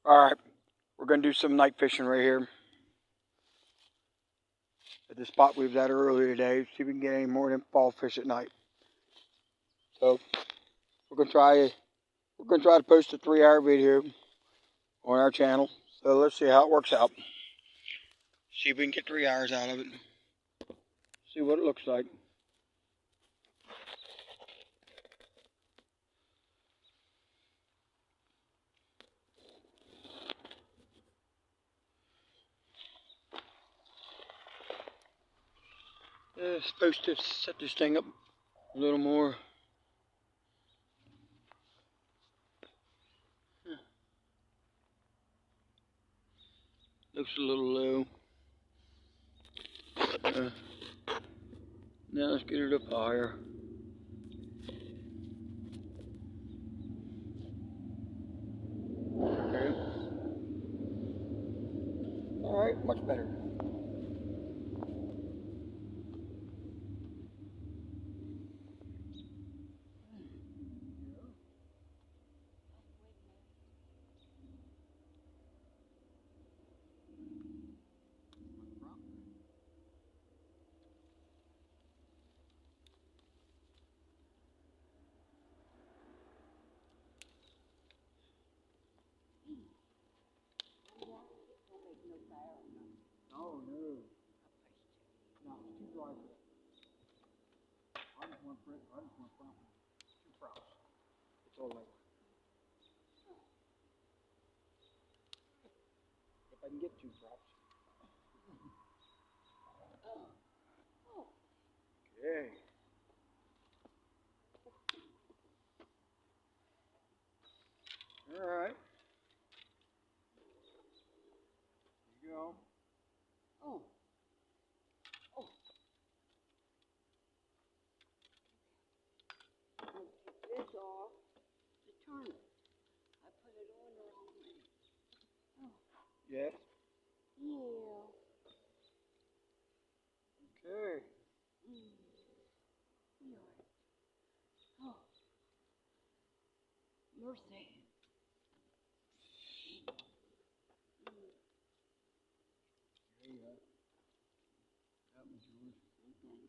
Alright, we're going to do some night fishing right here at the spot we was at earlier today. See if we can get any more than fall fish at night. So, we're going to try to post a 3-hour video on our channel. So let's see how it works out. See if we can get 3 hours out of it. See what it looks like. Supposed to set this thing up a little more. Looks a little low. Now let's get it up higher. Okay. Alright, much better. Oh no. No, it's too dry. I just want proper. 2 props. It's all right. If I can get 2 props. Okay. Alright. Here you go. Oh. Oh. I took this off to turn it. I put it on the wrong way. Oh. Yes? Yeah. Okay. Yeah. Oh. Mercy. There you go. That one's yours. Okay.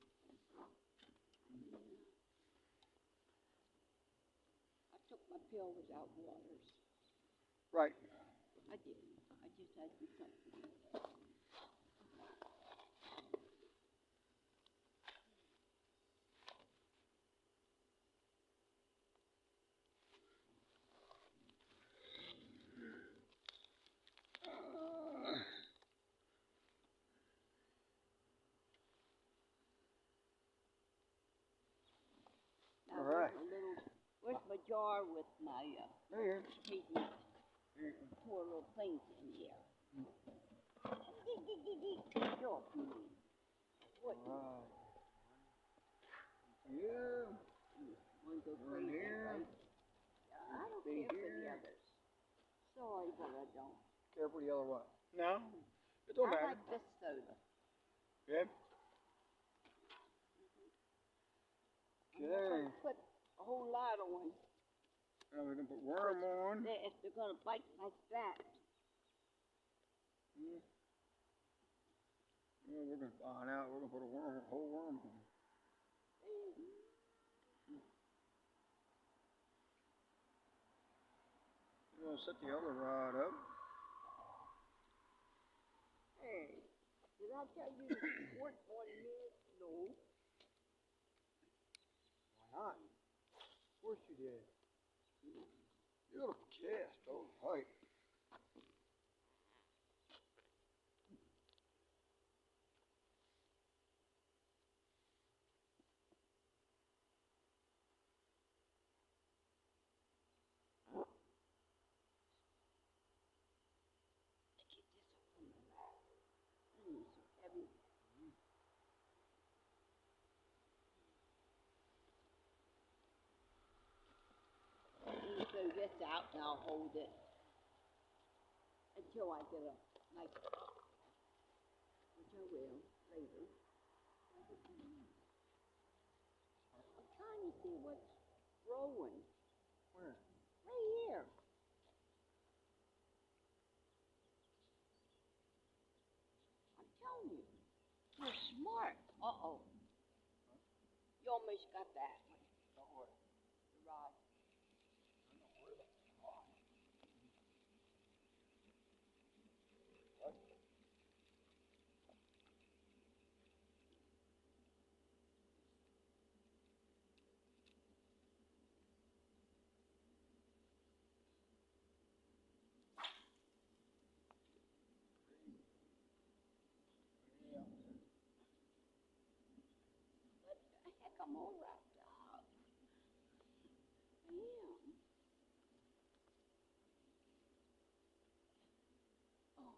I took my pill without waters. Right. I did. I just had to do something. Now, Alright. Where's my jar with my There. treatment? Pour little things in here. Get off me. What? Alright. Yeah. Want to go Right crazy, here. right? I don't care for the others. Sorry, but I don't. Care for the other one? No? It don't I matter. like this soda. Yeah? I'm not Okay. gonna put a whole lot on. Now we can put worm on. If they're gonna bite like that. Yeah, we're gonna find out. We're gonna put a whole worm on. We're gonna set the other rod up. Hey, did I tell you to work on this? No. Why not? Of course you did. Beautiful cast. Oh, right. So this out and I'll hold it until I get a nice spot, which I will later. I'm trying to see what's growing. Where? Right here. You're smart. Uh-oh. You almost got that one. The rod. What the heck? I'm all wrapped up. I am. Oh.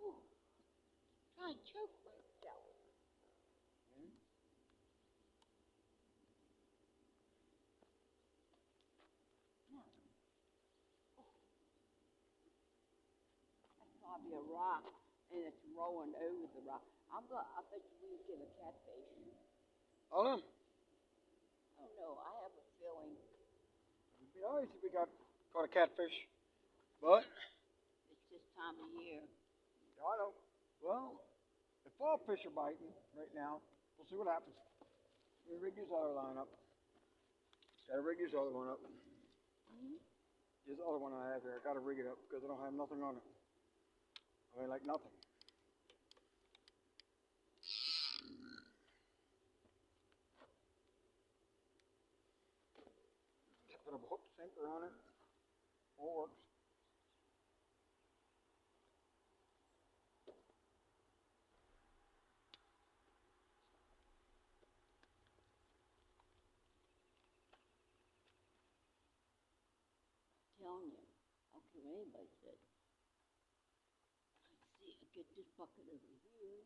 Oh. Trying to choke myself. No. That's probably a rock, and it's rolling over the rock. I bet you we get a catfish. I don't know. I don't know. I have a feeling It'd be nice if we caught a catfish, but it's this time of year. I don't. Well, the fall fish are biting right now. We'll see what happens. We rig this other line up. Gotta rig this other one up. Mm-hmm. This other one I have here, I gotta rig it up because I don't have nothing on it. I mean, like nothing. Put a hook sinker on it. All works. I'm telling you. I don't care what anybody says. Let's see. I get this bucket over here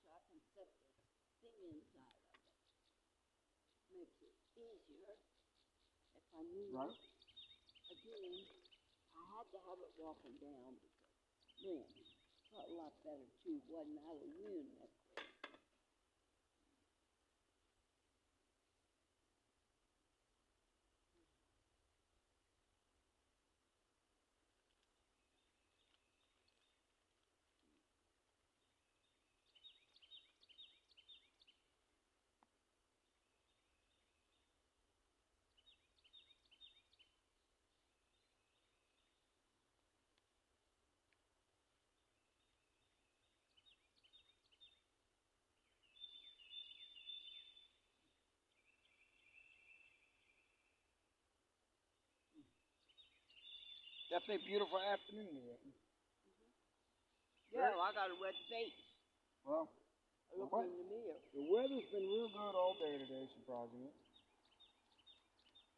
so I can set this thing inside of it. Makes it easier if I need Right. it. Again, I had to have it walking down because, man, it felt a lot better too. Wasn't out of wind that quick. Definitely a beautiful afternoon here. Yeah, well, I got a red face. Well, I look in the mirror. the weather's been real good all day today, surprisingly.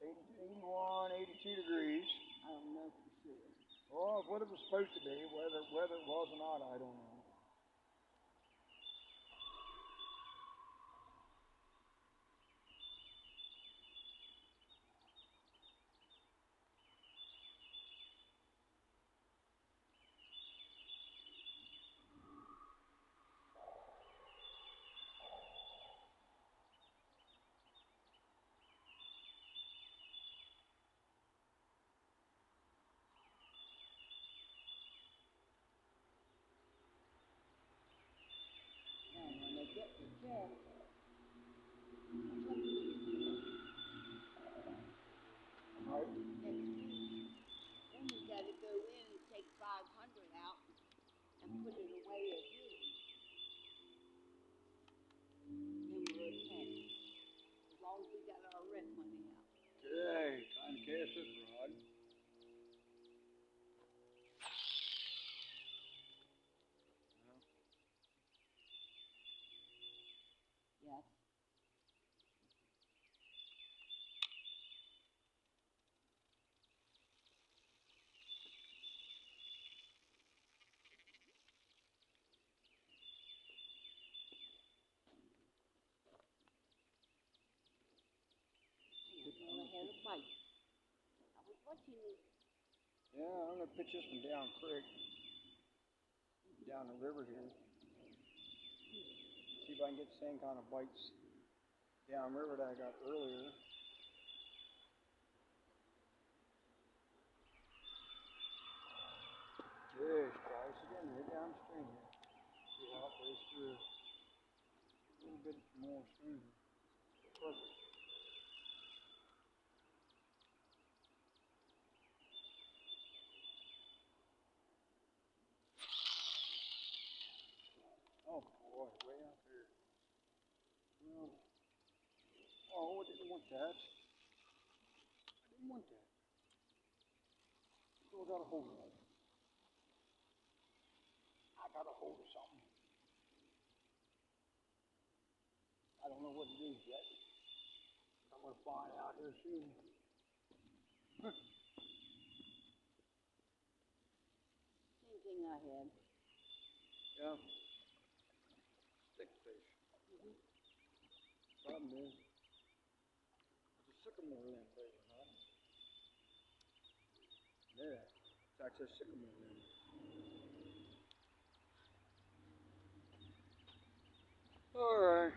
81, 82 degrees. I don't know for sure. Well, what it was supposed to be, whether it was or not, I don't know. And when they get the check, Right? next week, then we got to go in and take 500 out and put it away as is. Then we're okay. As long as we got our rent money out. Okay, time to cast this rod. Yes. I had a bite. I was watching this. Yeah, I'm gonna pitch this one down creek, down the river here. See if I can get the same kind of bites down river that I got earlier. Fish, guys. Again, right downstream here. See how it goes through a little bit more stream. Perfect. Oh boy, way out there. Well, oh, I didn't want that. I didn't want that. So I got a hold of it. I got a hold of something. I don't know what it is yet. I'm gonna find out here soon. Same thing I had. Yeah. Stick fish. Problem is, it's a sycamore limb, believe it or not. Yeah, it's actually a sycamore limb. Alright,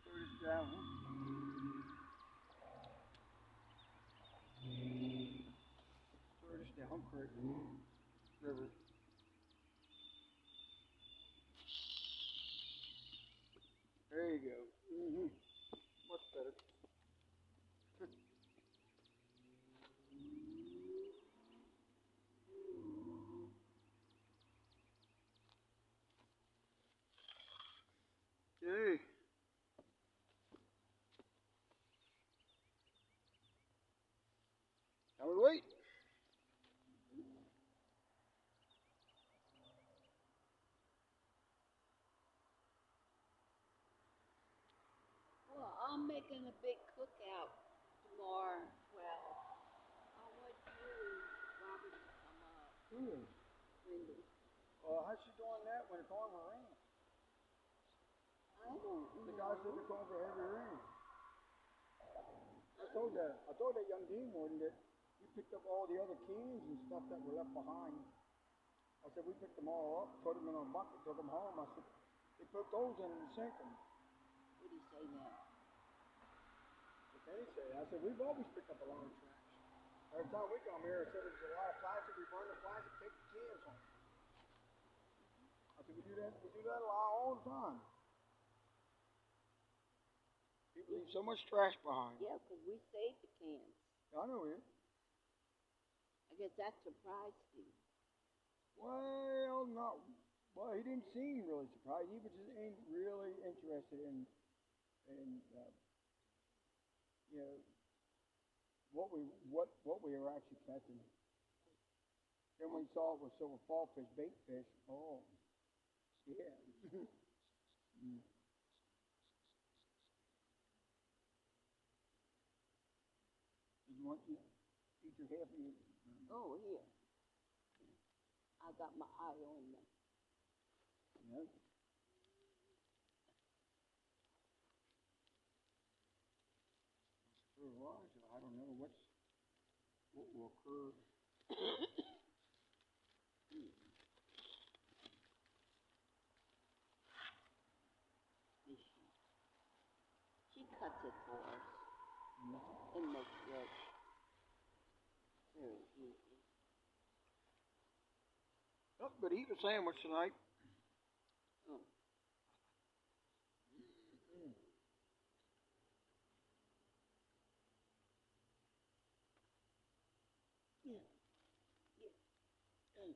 throw this down. Throw this down, creek. River. There you go. Much better. Okay. Now we wait. Well, I'm making a big cookout tomorrow. Well, I want you and Robert to come up. Who is? Wendy. How's she doing that when it's on the rain? I don't know. The guy said it's on for heavy rain. I told that young Dean warden that you picked up all the other cans and stuff that were left behind. I said, we picked them all up, put them in a bucket, took them home. I said, they put those in and sink them. What do you say now? What they say? I said, we've always picked up a lot of trash. Every time we come here, I said, there's a lot of plastic. We burn the plastic, take the cans home. I said, we do that a lot all the time. People leave so much trash behind. Yeah, 'cause we saved the cans. I know it. I guess that surprised you. Well, not. Well, he didn't seem really surprised. He was just really interested in you know, what we were actually catching. Then when he saw it was silver fall fish, bait fish. Oh, yeah. Mm. Did you want to eat your half of your? Oh, here. I got my eye on them. Yeah. For a while, so I don't know what will occur. She cuts it for us Mm. and makes it very easy. Oh, but eat a sandwich tonight. Oh. Mm. Yeah. Yeah.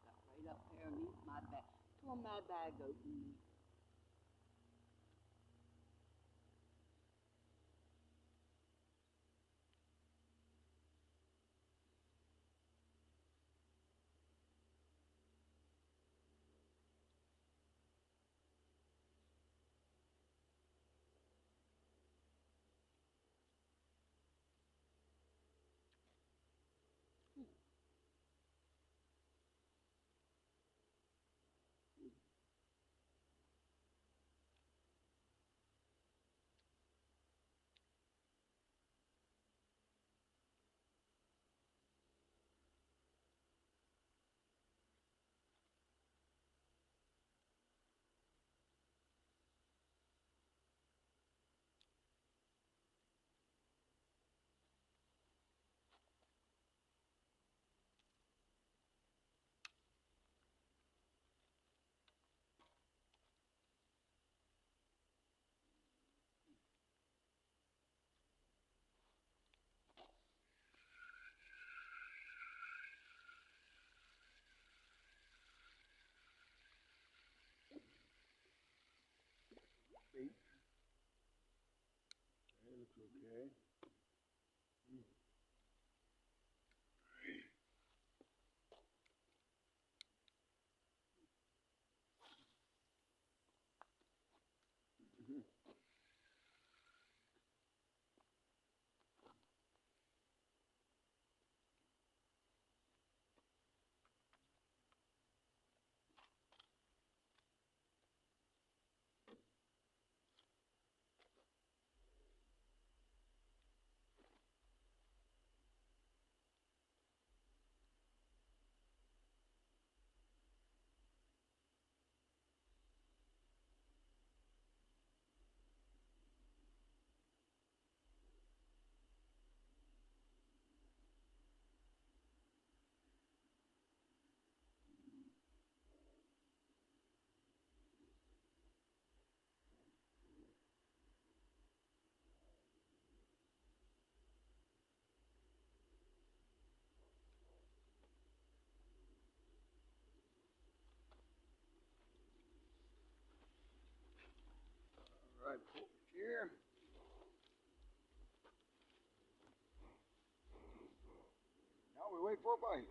Got right up here and eat my bag. Tore my bag open. feet. Okay, looks okay. All right, pull the chair. Now we wait for a bite.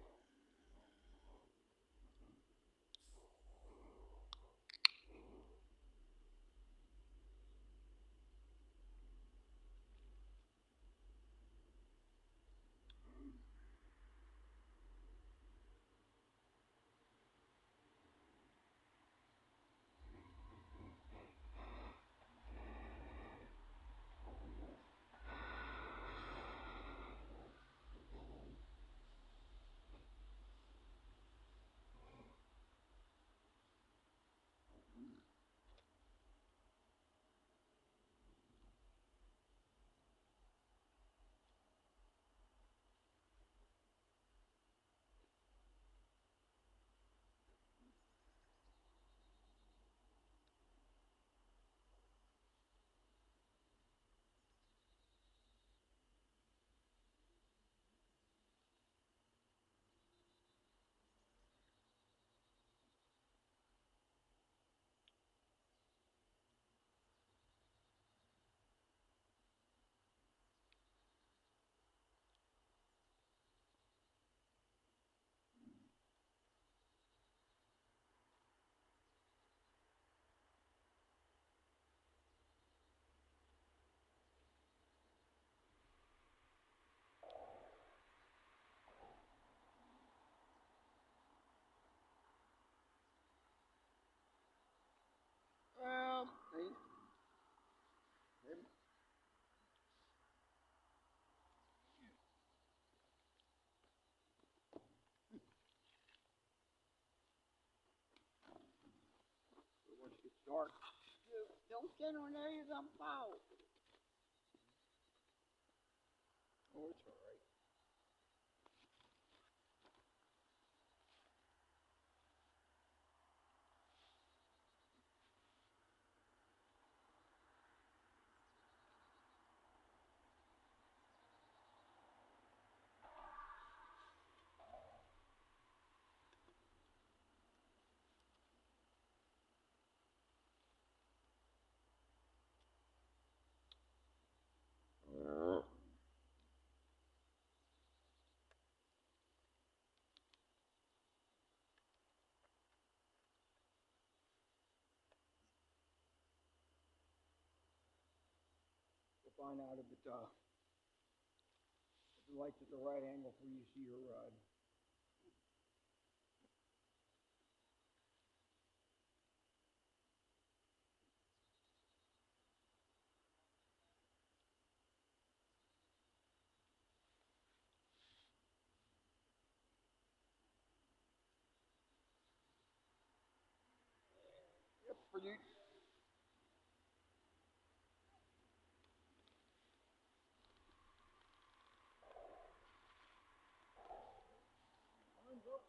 Well, once it gets dark. Don't stand on there, you're gonna fall. Oh, it's all right. We'll find out if the light's at the right angle for you to see your rod. Yep, pretty. Lines up.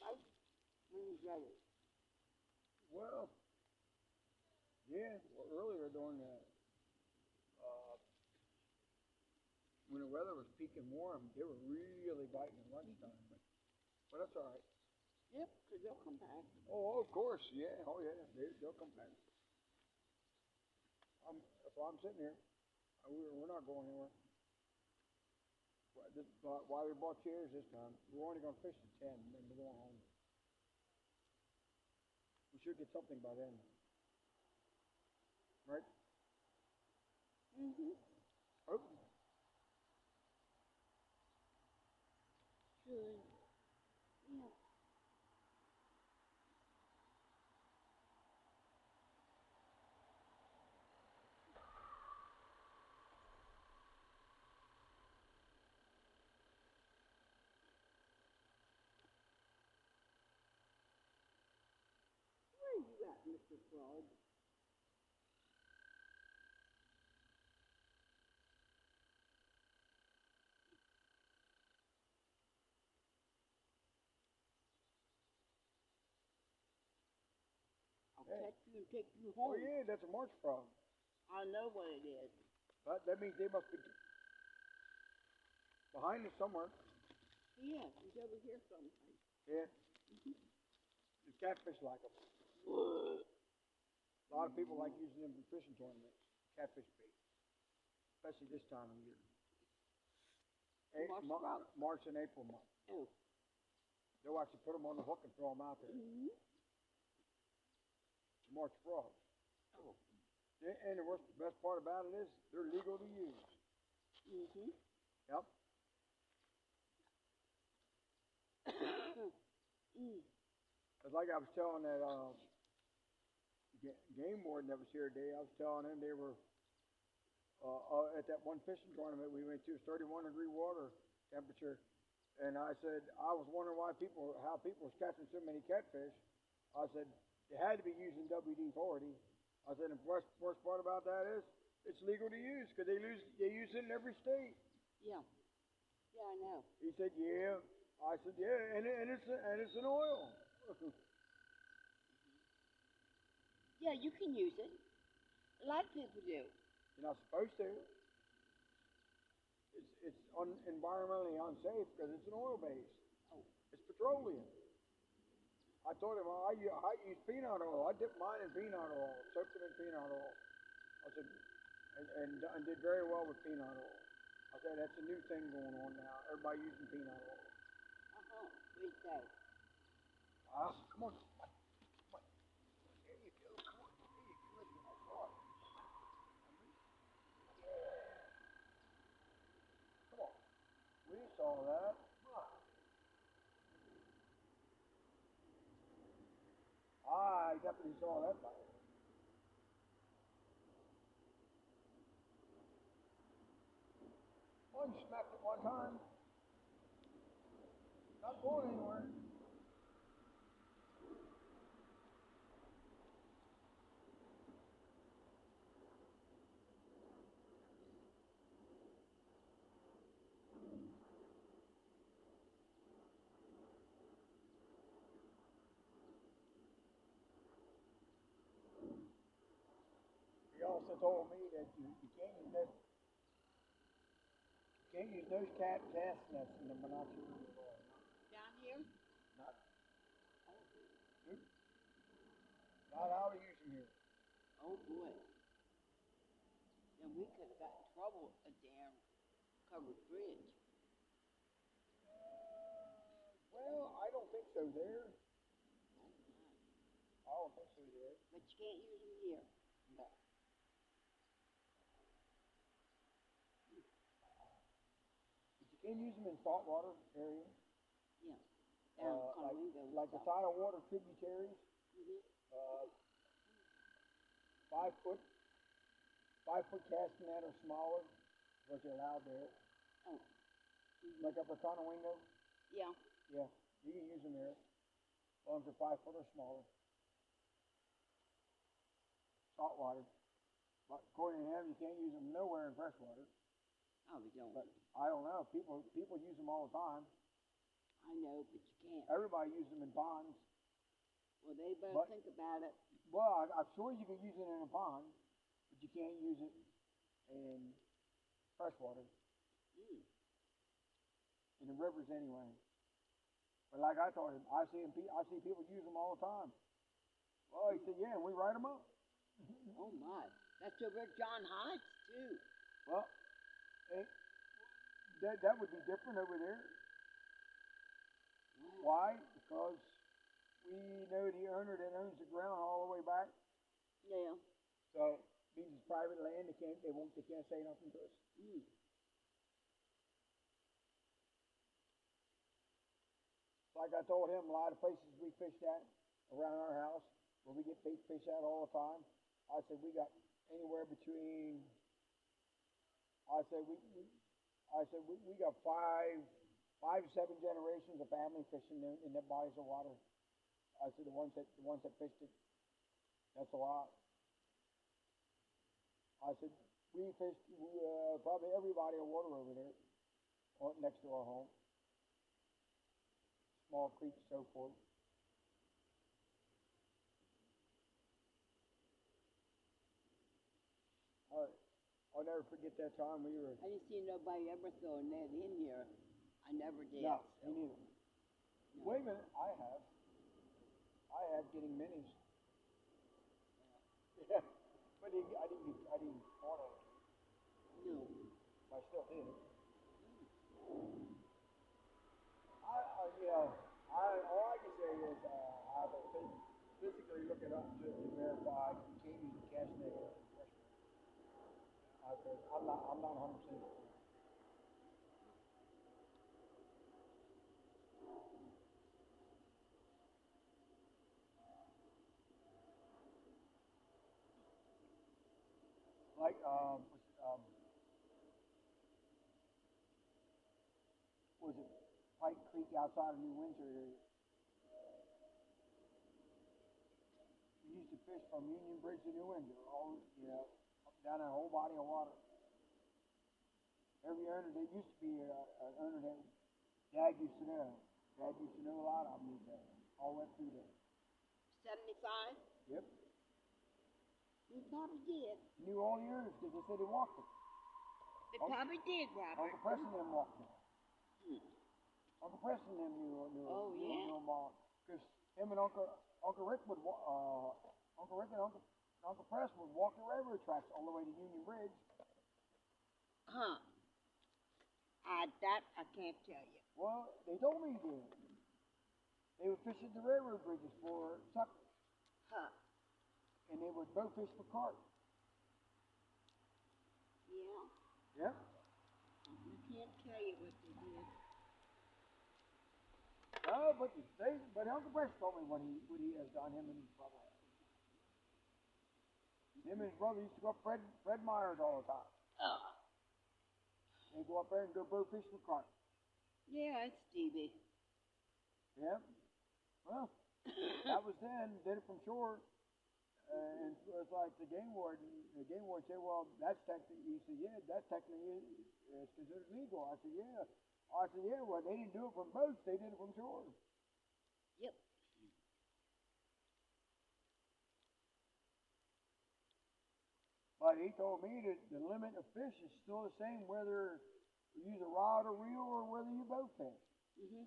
Right? When he's ready. Well, yeah, well, earlier during when the weather was peaking warm, they were really biting at lunchtime. But that's all right. Yep, because they'll come back. Oh, of course, yeah. Oh, yeah. They'll come back. That's why I'm sitting here. We're not going anywhere. Why we bought chairs this time? We're only going to fish at 10, and then we're going home. We should get something by then, right? Mm-hmm. Oh, Should. Yeah. Where are you at, Mr. Frog? I'll hey. catch you and take you Oh, home. yeah, that's a marsh frog. I know what it is. That means they must be behind us somewhere. Yeah, he's over here somewhere. Yeah, the catfish like them. A lot of people like using them in fishing tournaments. Catfish bait, especially this time of year. March and April month. Oh. They'll actually put them on the hook and throw them out there. Mm-hmm. Marsh frogs. Oh. And the best part about it is they're legal to use. Mm-hmm. Yep. Mm. It's like I was telling that game warden that was here today. I was telling him they were at that one fishing tournament we went to. It's 31-degree water temperature, and I said I was wondering how people was catching so many catfish. I said they had to be using WD-40. I said the worst part about that is it's legal to use because they use it in every state. Yeah. Yeah, I know. He said, yeah. I said, yeah, and it's an oil. Yeah, you can use it. A lot of people do. You're not supposed to. It's environmentally unsafe because it's an oil base. Oh. It's petroleum. I told him I use peanut oil. I dipped mine in peanut oil, soaked them in peanut oil. I said, and did very well with peanut oil. I said that's a new thing going on now. Everybody using peanut oil. Uh-huh. Wait that. Come on. There you go. Come on. There you go. Listen, I saw it. Yeah. Come on. We saw that. Come on. I definitely saw that bite. Oh, you smacked it one time. Not going anywhere. He also told me that you can't use those cast nets in the Monaco River at all. Down here? Not, Oh. nope. Not how to use them here. Oh, boy. Then we could have got in trouble at a damn covered bridge. Well, I don't think so there. Oh, my. I don't think so there. But you can't use them here. No. But you can use them in saltwater areas. Yeah. Down Conowingo. Like the tidal water tributaries. Mm-hmm. 5 foot casting net or smaller is what you're allowed there. Oh. Mm-hmm. Like up at Conowingo. Yeah. Yeah, you can use them there. As long as they're 5 foot or smaller. Saltwater. But according to him, you can't use them nowhere in freshwater. Oh, we don't. But I don't know. People use them all the time. I know, but you can't. Everybody uses them in ponds. Well, they better But- think about it. Well, I'm sure you can use it in a pond, but you can't use it in freshwater, Mm. in the rivers anyway. But like I told him, I see people use them all the time. Well, he said, yeah, and we write them up. Oh my, that's over at John Hyde's too. Well, eh, that would be different over there. Wow. Why? Because we know the owner that owns the ground all the way back. Yeah. So it means it's private land. They can't say nothing to us. Mm. Like I told him, a lot of places we fished at around our house where we get bait fish at all the time. I said we got anywhere between. I said we got five to seven generations of family fishing in that bodies of water. I said the ones that fished it, that's a lot. I said we fished probably every body of water over there, next to our home, small creeks, so forth. I'll never forget that time we were. I didn't see nobody ever throw a net in here. I never did. No, so. me neither. No. Wait a minute, I have getting minis. Yeah, but I didn't follow it. No. I still did. Mm. All I can say is I have to physically look it up to verify you can't use the cast net or freshwater. I'm not 100% sure. Like was it Pike Creek outside of New Windsor area? We used to fish from Union Bridge to New Windsor, up down that whole body of water. Every owner, there used to be an owner that Dad used to know. Dad used to know a lot of them. All went through there. 75? Yep. We probably did. He knew all the owners because they said he walked it. We probably did, Robert. Uncle Preston them walked it. Hmm. Uncle Preston them knew Oh, yeah? them all. Because him and Uncle Rick would Uncle Rick and Uncle Preston would walk the railroad tracks all the way to Union Bridge. Huh. That I can't tell you. Well, they told me he did. They would fish at the railroad bridges for suckers, Huh. and they would boat fish for carp. Yeah. Yep. I can't tell you what they did. No, but Uncle Preston told me what he has done. Him and his brother. Him and his brother used to go up Fred Myers all the time. Oh. They go up there and go boat fish for carp. Yeah, it's Stevie. Yep. Well, that was then. Did it from shore. And it was like the game warden. The game warden said, "Well, that's technically." He said, "Yeah, that's technically it's considered legal." I said, "Yeah." I said, "Yeah." Well, they didn't do it from boats. They did it from shore. Yep. But he told me that the limit of fish is still the same whether you use a rod or reel or whether you boat fish. Mhm.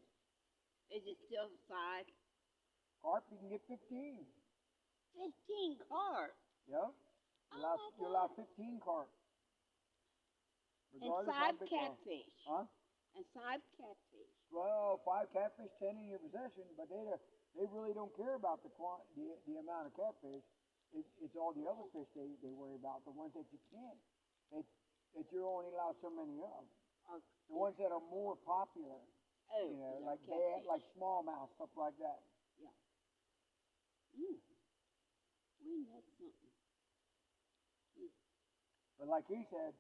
Is it still 5? Carp, you can get 15. 15 carp. Yep. Oh You're my allowed God. 15 carp. And Regardless how 5 big they are. catfish. Huh? And 5 catfish. Well, 5 catfish, 10 in your possession, but they really don't care about the amount of catfish. It's all the other fish they worry about, the ones that you can't, that you're only allowed so many of. Oh, The ones that are more popular, oh, like catfish. like smallmouth, stuff like that. Yeah. Mm. We know something. Mm. But like he said,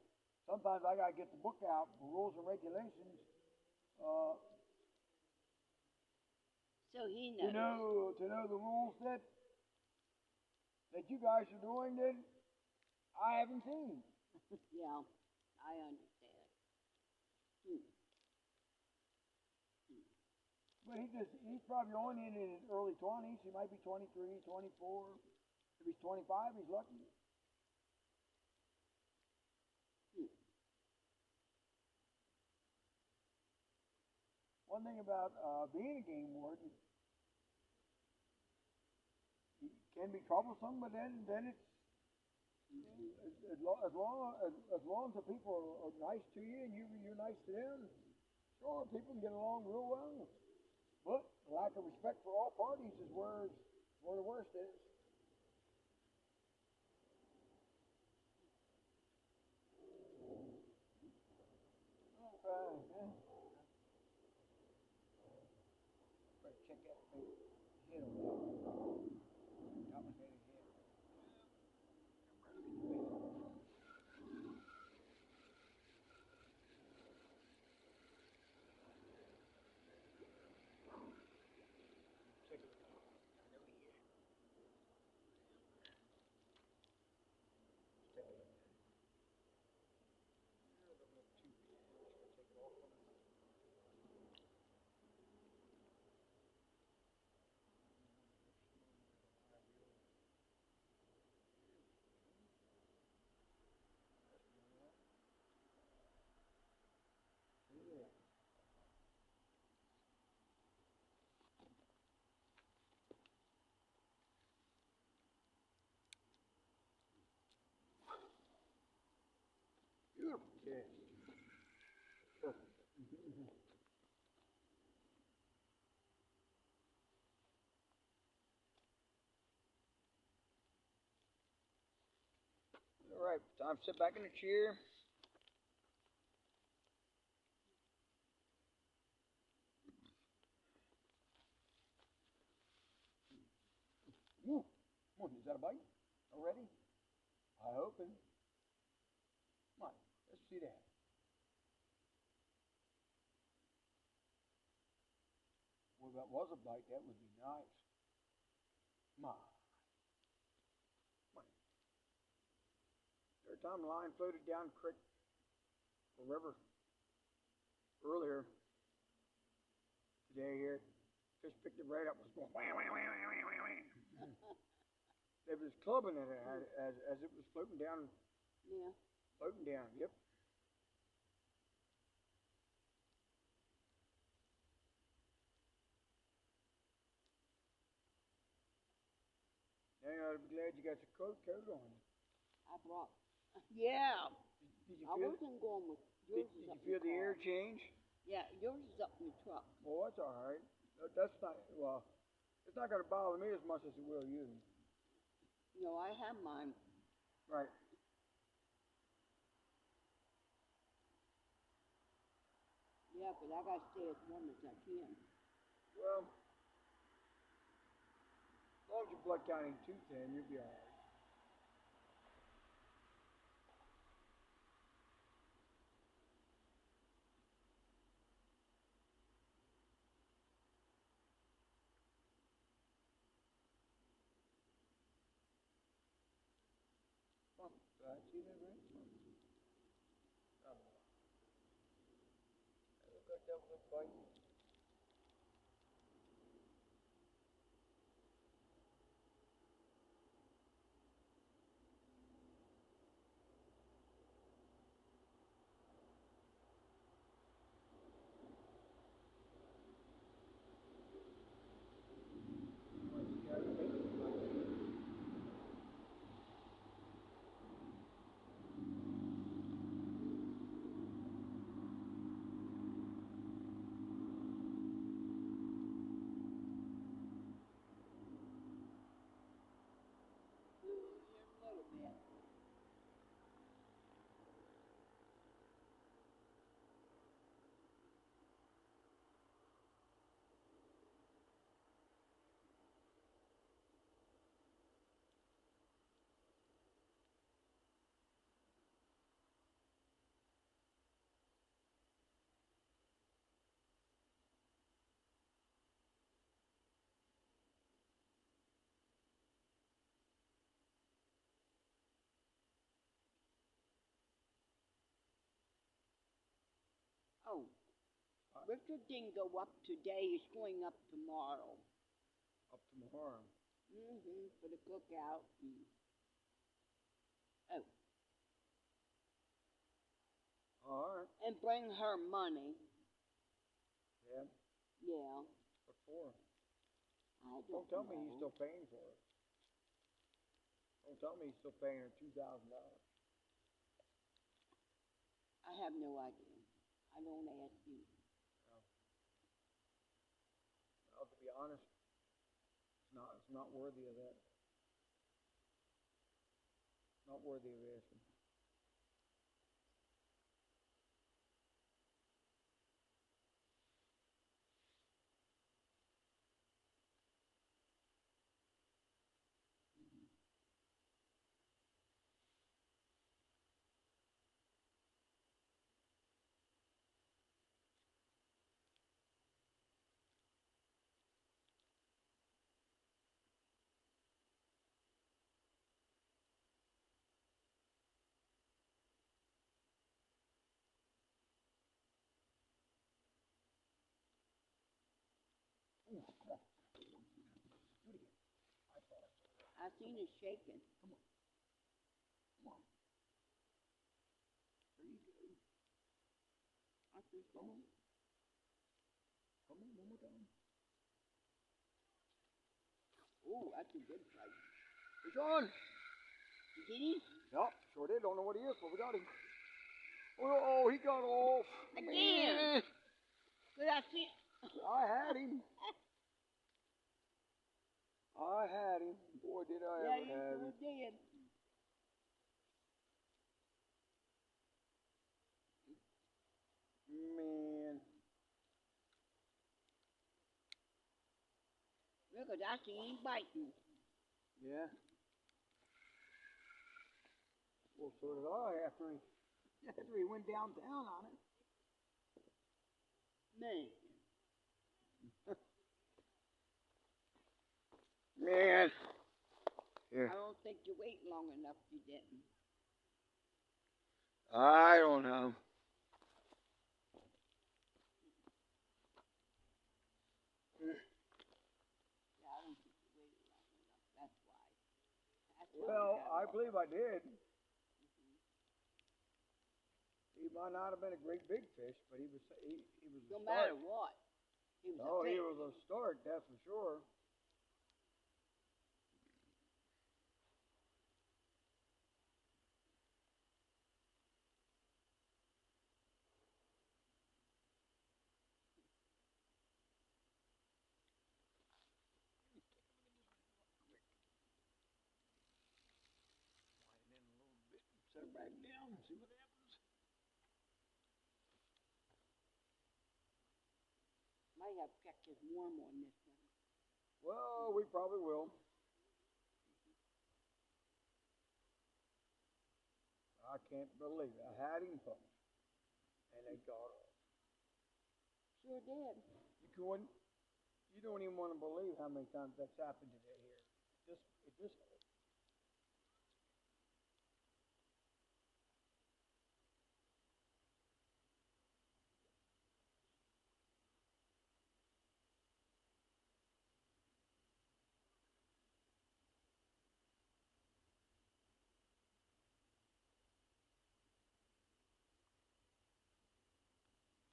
sometimes I gotta get the book out, the rules and regulations, So he knows. to know the rules that you guys are doing that I haven't seen. Yeah, I understand. Mm. Mm. But he's probably only in his early 20s. He might be 23, 24. If he's 25, he's lucky. One thing about being a game warden, it can be troublesome, but then it's as long as the people are nice to you and you're nice to them, sure, people can get along real well. But the lack of respect for all parties is where the worst is. Yeah. Better check that big head on that. That one had a head. Check it out. I know he had. Check it out. Too big. Take it off on the yeah. Beautiful cat. Perfect. All right, time to sit back in the chair. Woo. Come on, is that a bite already? I hope it. Come on, let's see that. Well, if that was a bite, that would be nice. Come on. Come on. Every time the line floated down the creek or river earlier today here, fish picked it right up, was going wham, wham, wham, wham, wham, wham. It was clubbing it as it was floating down. Yeah. Floating down, yep. Now you ought to be glad you got your coat on. I brought. Yeah. Did you I feel? wasn't going with yours. Did you feel the air change? Yeah, yours is up in the truck. Well, that's all right. That's not well. It's not going to bother me as much as it will you. You know, I have mine. Right. Yeah, but I gotta stay as warm as I can. Well, as long as your blood count ain't too thin, you'll be all right. Come on, see that, right? Oh, that look like that was a bite. Richard didn't go up today. He's going up tomorrow. Up tomorrow. For the cookout. Oh. Alright. And bring her money. Yeah. Yeah. What for? I Don't tell me he's still paying for it. Don't tell me he's still paying her $2,000. I have no idea. I don't ask you. Well, to be honest, it's not worthy of that. Not worthy of asking. Ooh, come on. Do it again. I thought I saw that. I seen it shaking. Come on. Come on. There you go. I think so. Come on. Come on, one more time. Oh, that's a good fight. He's on. You get him? Yup, sure did. Don't know what he is, but we got him. Oh, he got off. Again. But I see. I had him. I had him. Boy, did I Yeah, ever you have sure him. did. Man. Look at that, he ain't biting. Yeah. Well, so did I after he went downtown on it. Man. Man. I don't think you wait long enough, you didn't. I don't know. Yeah, I don't think you waited long enough. That's why. Well, I believe I did. He might not have been a great big fish, but he was No a matter start. what. He was Oh, a he fish. was a start, that's for sure. Slide in a little bit and set it back down and see what happens. Might have checked his warm on this one. Well, we probably will. I can't believe it. I had him hooked, and they got off. Sure did. You don't even want to believe how many times that's happened today here. At this hole.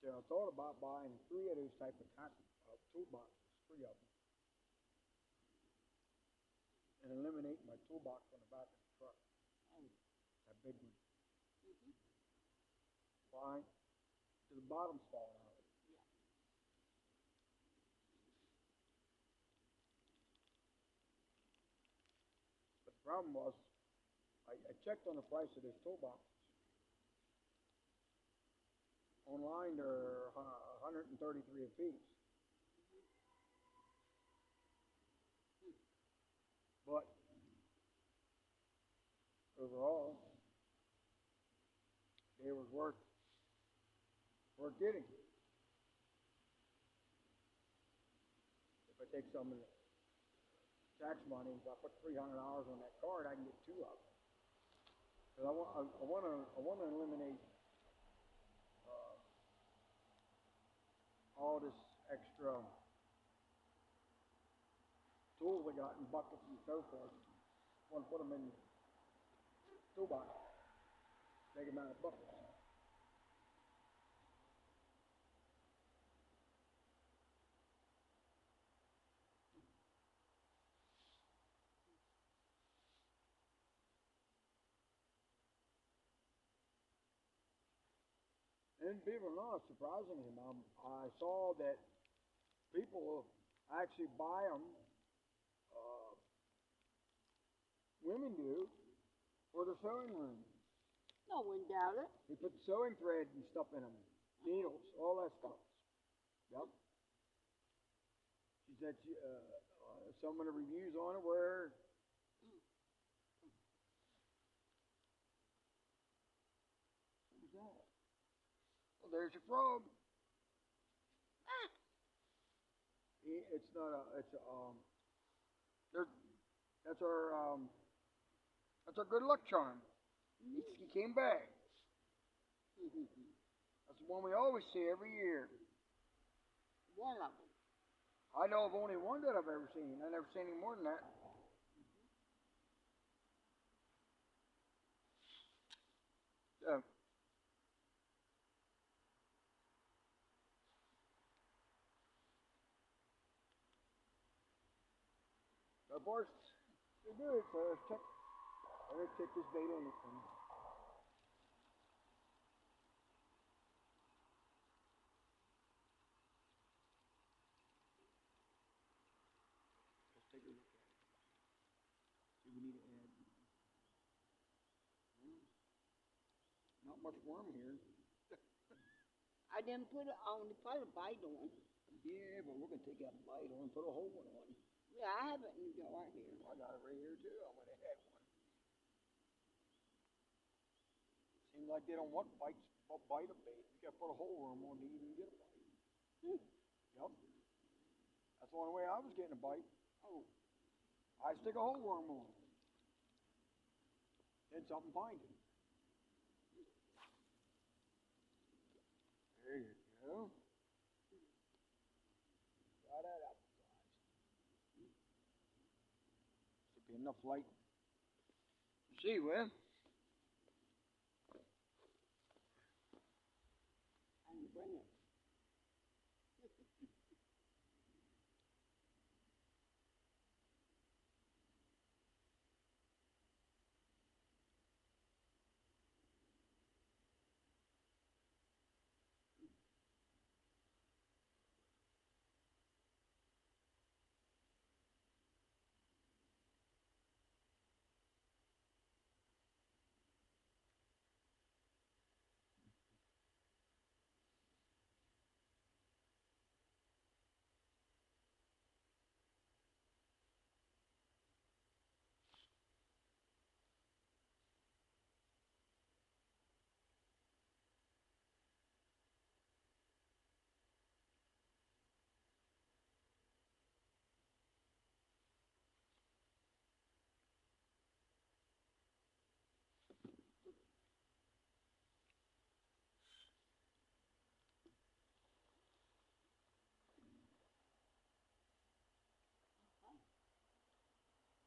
So I thought about buying 3 of those type of toolboxes, 3 of them, and eliminate my toolbox on the back of the truck. Oh. That big one. Why? Because the bottom's falling out. Yeah. But the problem was, I checked on the price of this toolbox. Online, they're 133 a piece. But overall, it was worth getting. If I take some of the tax money, if I put $300 on that card, I can get 2 of them. Because I want to eliminate all this extra tools I got in buckets and so forth. Want to put them in toolbox. Big amount of buckets. And believe it or not, surprisingly, I saw that people actually buy them. Uh, Women do for the sewing room. No one doubt it. They put sewing thread and stuff in them, needles, all that stuff. Yep. She said some of the reviews on it were. What was that? Well, there's your frog. Ah. It's not a. It's a. There. That's our. That's our good luck charm. He came back. That's the one we always see every year. One of them. I know of only one that I've ever seen. I've never seen any more than that. So, the bars, they're good. So let's check this bait on this one. Let's take a look at it. See, we need to add. Not much worm here. I didn't put it on the put a bite on. Yeah, but we're gonna take that bite on and put a whole one on. Yeah, I have it in the jar here. I got it right here too. I'm gonna add one. Seems like they don't want bite a bait. You gotta put a whole worm on to even get a bite. Yep. That's the only way I was getting a bite. Oh. I stick a whole worm on. Then something finds it. There you go. Try that out, guys. Should be enough light to see with. And bring it.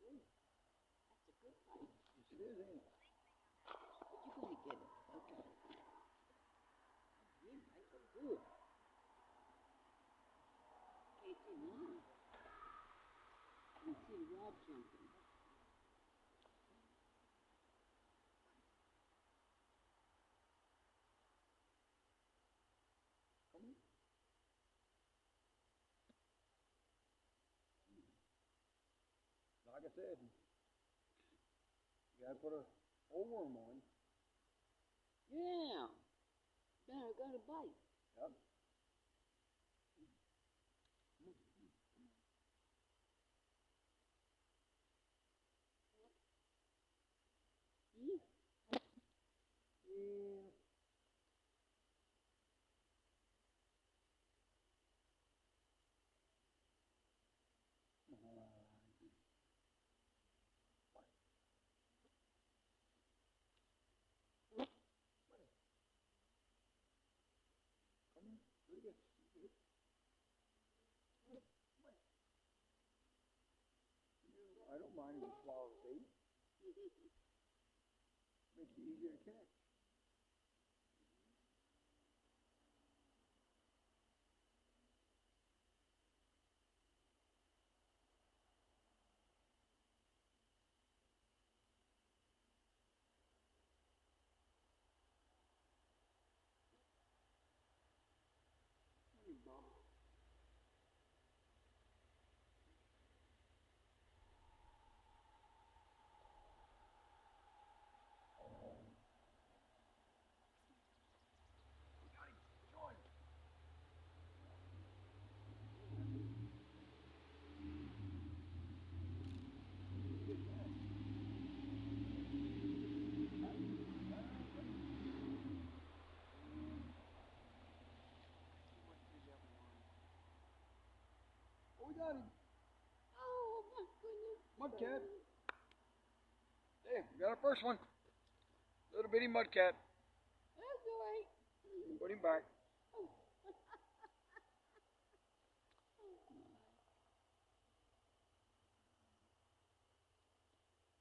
Ooh, that's a good bite. Yes, it is, ain't it? But you're gonna get it. Okay. Yeah, bites are good. Can't see mine. You can see the rod jumping. Come on. Like I said, you gotta put a whole worm on. Yeah. Then I got a bite. Yep. Yeah. Yeah. Come on. mind if you swallow the bait. Makes it easier to catch. Oh, we got him. Oh my goodness. Mudcat. Hey, we got our first one. Little bitty mudcat. That's all right. Put him back. Oh.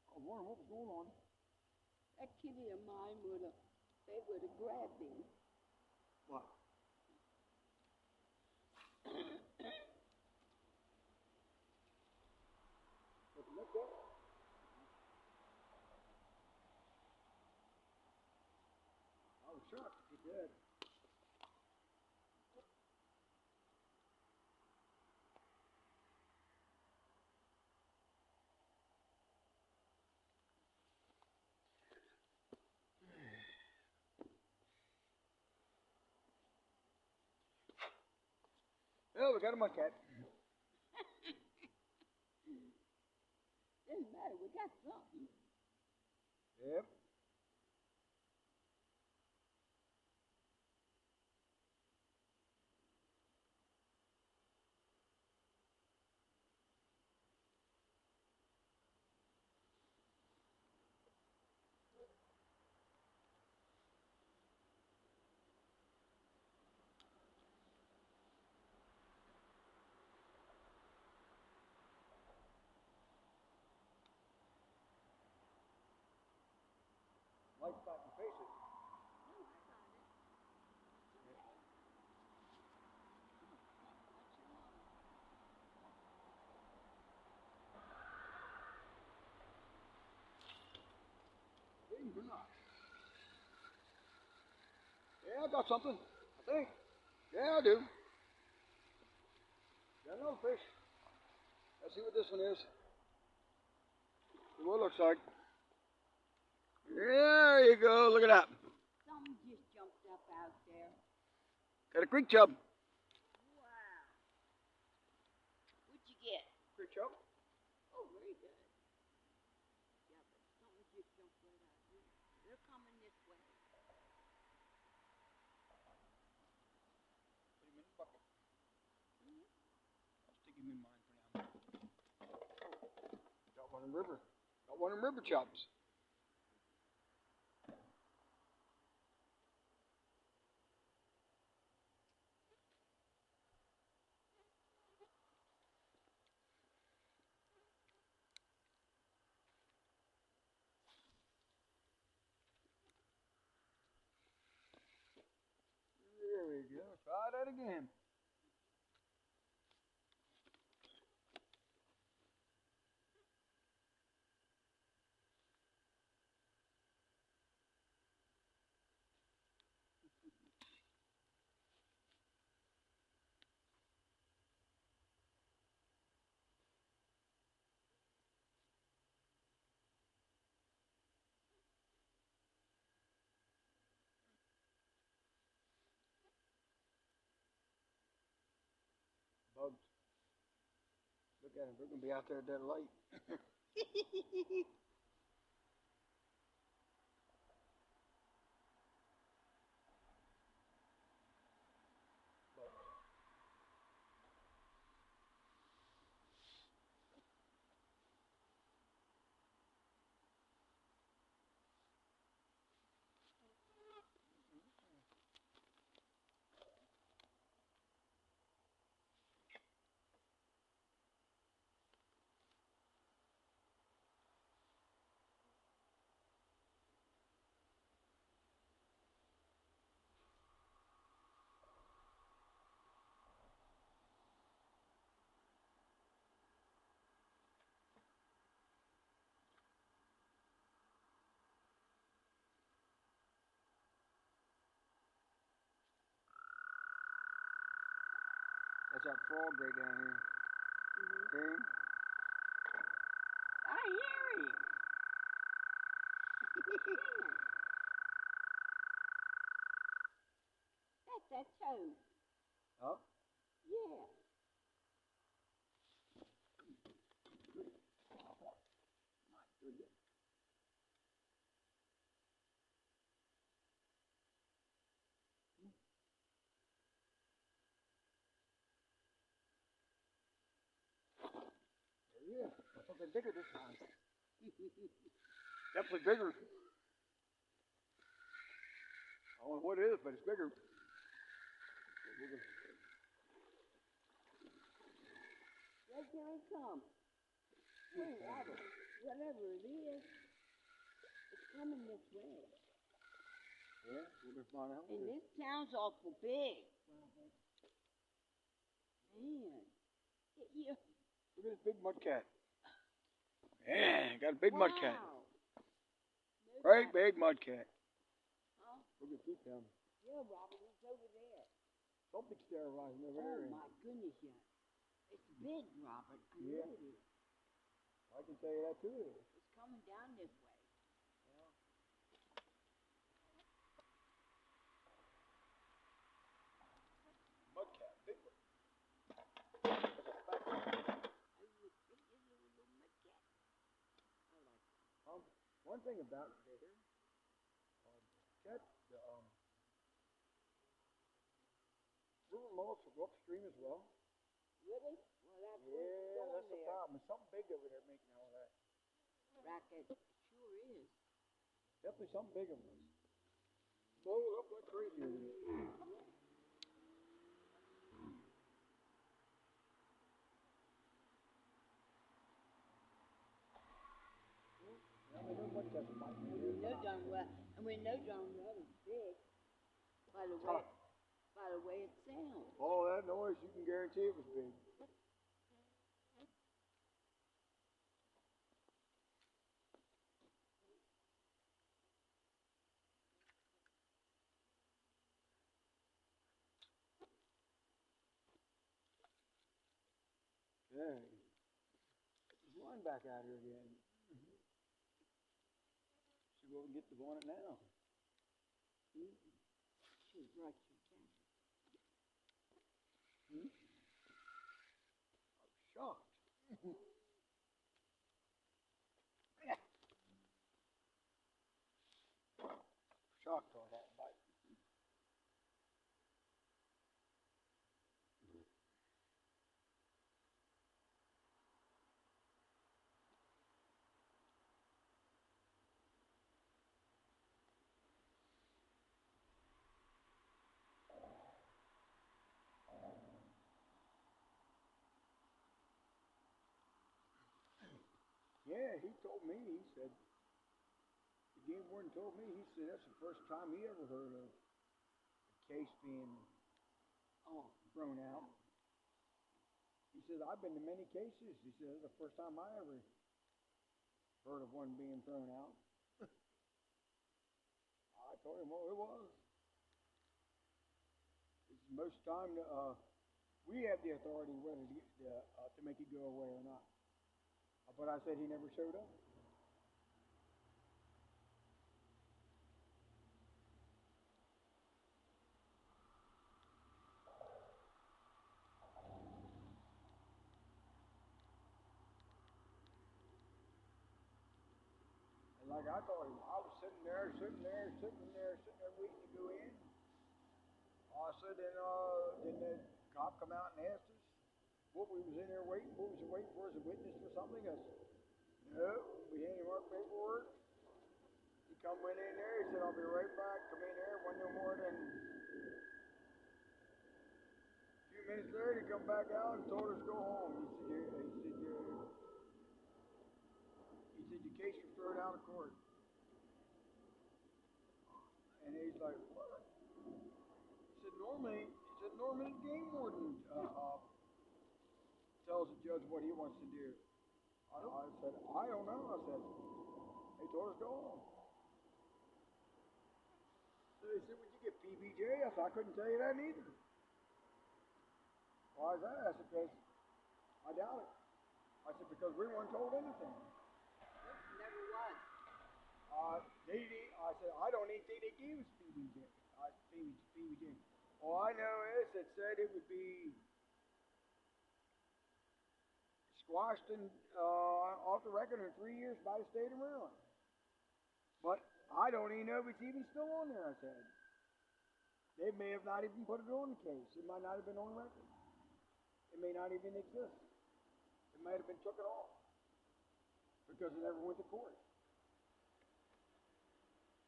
I was wondering what was going on. That kitty of mine they would have grabbed him. What? What's the mudcat? I was shocked if he did. Oh, we got a mudcat. Doesn't matter, we got something. Yep. Lights back and face it. No, I got it. Believe it or not. Yeah, I got something. I think. Yeah, I do. Got another fish. Let's see what this one is. See what it looks like. There you go. Look at that. Something just jumped up out there. Got a creek chub. Wow. What'd you get? Creek chub. Oh, very good. Yeah, but something just jumped right out here. They're coming this way. Put him in the bucket. I'll stick him in mine for now. Got one in river. Got one in river chubs. There we go. Try that again. Bugs. Look at them. They're going to be out there at that light. that frog right down here. Hear him? I hear him. That's that toad. Huh? Yeah. My goodness. Yeah, something bigger this time. Definitely bigger. I don't know what it is, but it's bigger. Right there it comes. Hey, Robert, whatever it is, it's coming this way. Yeah, we're gonna find out. And this town's awful big, Robert. Man, you. Look at this big mud cat. Yeah, got a big mud cat. Great big mud cat. Huh? Look at this down. Yeah, Robert, it's over there. Something's sterilizing over Oh, there. my goodness, yeah. It's big, Robert. I Yeah. know it is. I can tell you that too. It's coming down this way. Mud cat, big one. One thing about it there, cat, the river mollusks will go upstream as well. Really? Well, that's Yeah, that's the there. problem. There's something big over there making all that. Racket. It sure is. Definitely something big over there. Blow it up like crazy over there. We know what that's like. We know darn well, and we know darn well it's big by the way it sounds. Oh, that noise, you can guarantee it was big. Yeah. There's one back out here again. See what we can get to on it now. Should brought your jacket. Hmm? I'm shocked. Shocked on that bite. Yeah, he told me, he said, the game warden told me, he said that's the first time he ever heard of a case being thrown out. He said, I've been to many cases. He said, that's the first time I ever heard of one being thrown out. I told him, well, it was. It's most time we have the authority whether to make it go away or not. But I said he never showed up. And like I told him, I was sitting there waiting to go in. I said, then the cop come out and asked us what we was in there waiting, what was we waiting for as a witness for something. I said, no, we handed him our paperwork. He went in there, he said, I'll be right back. Come in there, wasn't no more than a few minutes later, he come back out and told us to go home. He said, your case was thrown out of court. And he's like, what? He said, normally the game warden tells the judge what he wants to do. I said, I don't know. I said, they told us to go home. So he said, would you get PBJ? I said, I couldn't tell you that neither. Why is that? I said, because I doubt it. I said, because we weren't told anything. Never was. I said, I don't even think they gave us PBJ. PBJ. All I know is it said it would be squashed and off the record in 3 years by the state of Maryland. But I don't even know if it's even still on there, I said. They may have not even put it on the case. It might not have been on record. It may not even exist. It might have been taken off because it never went to court.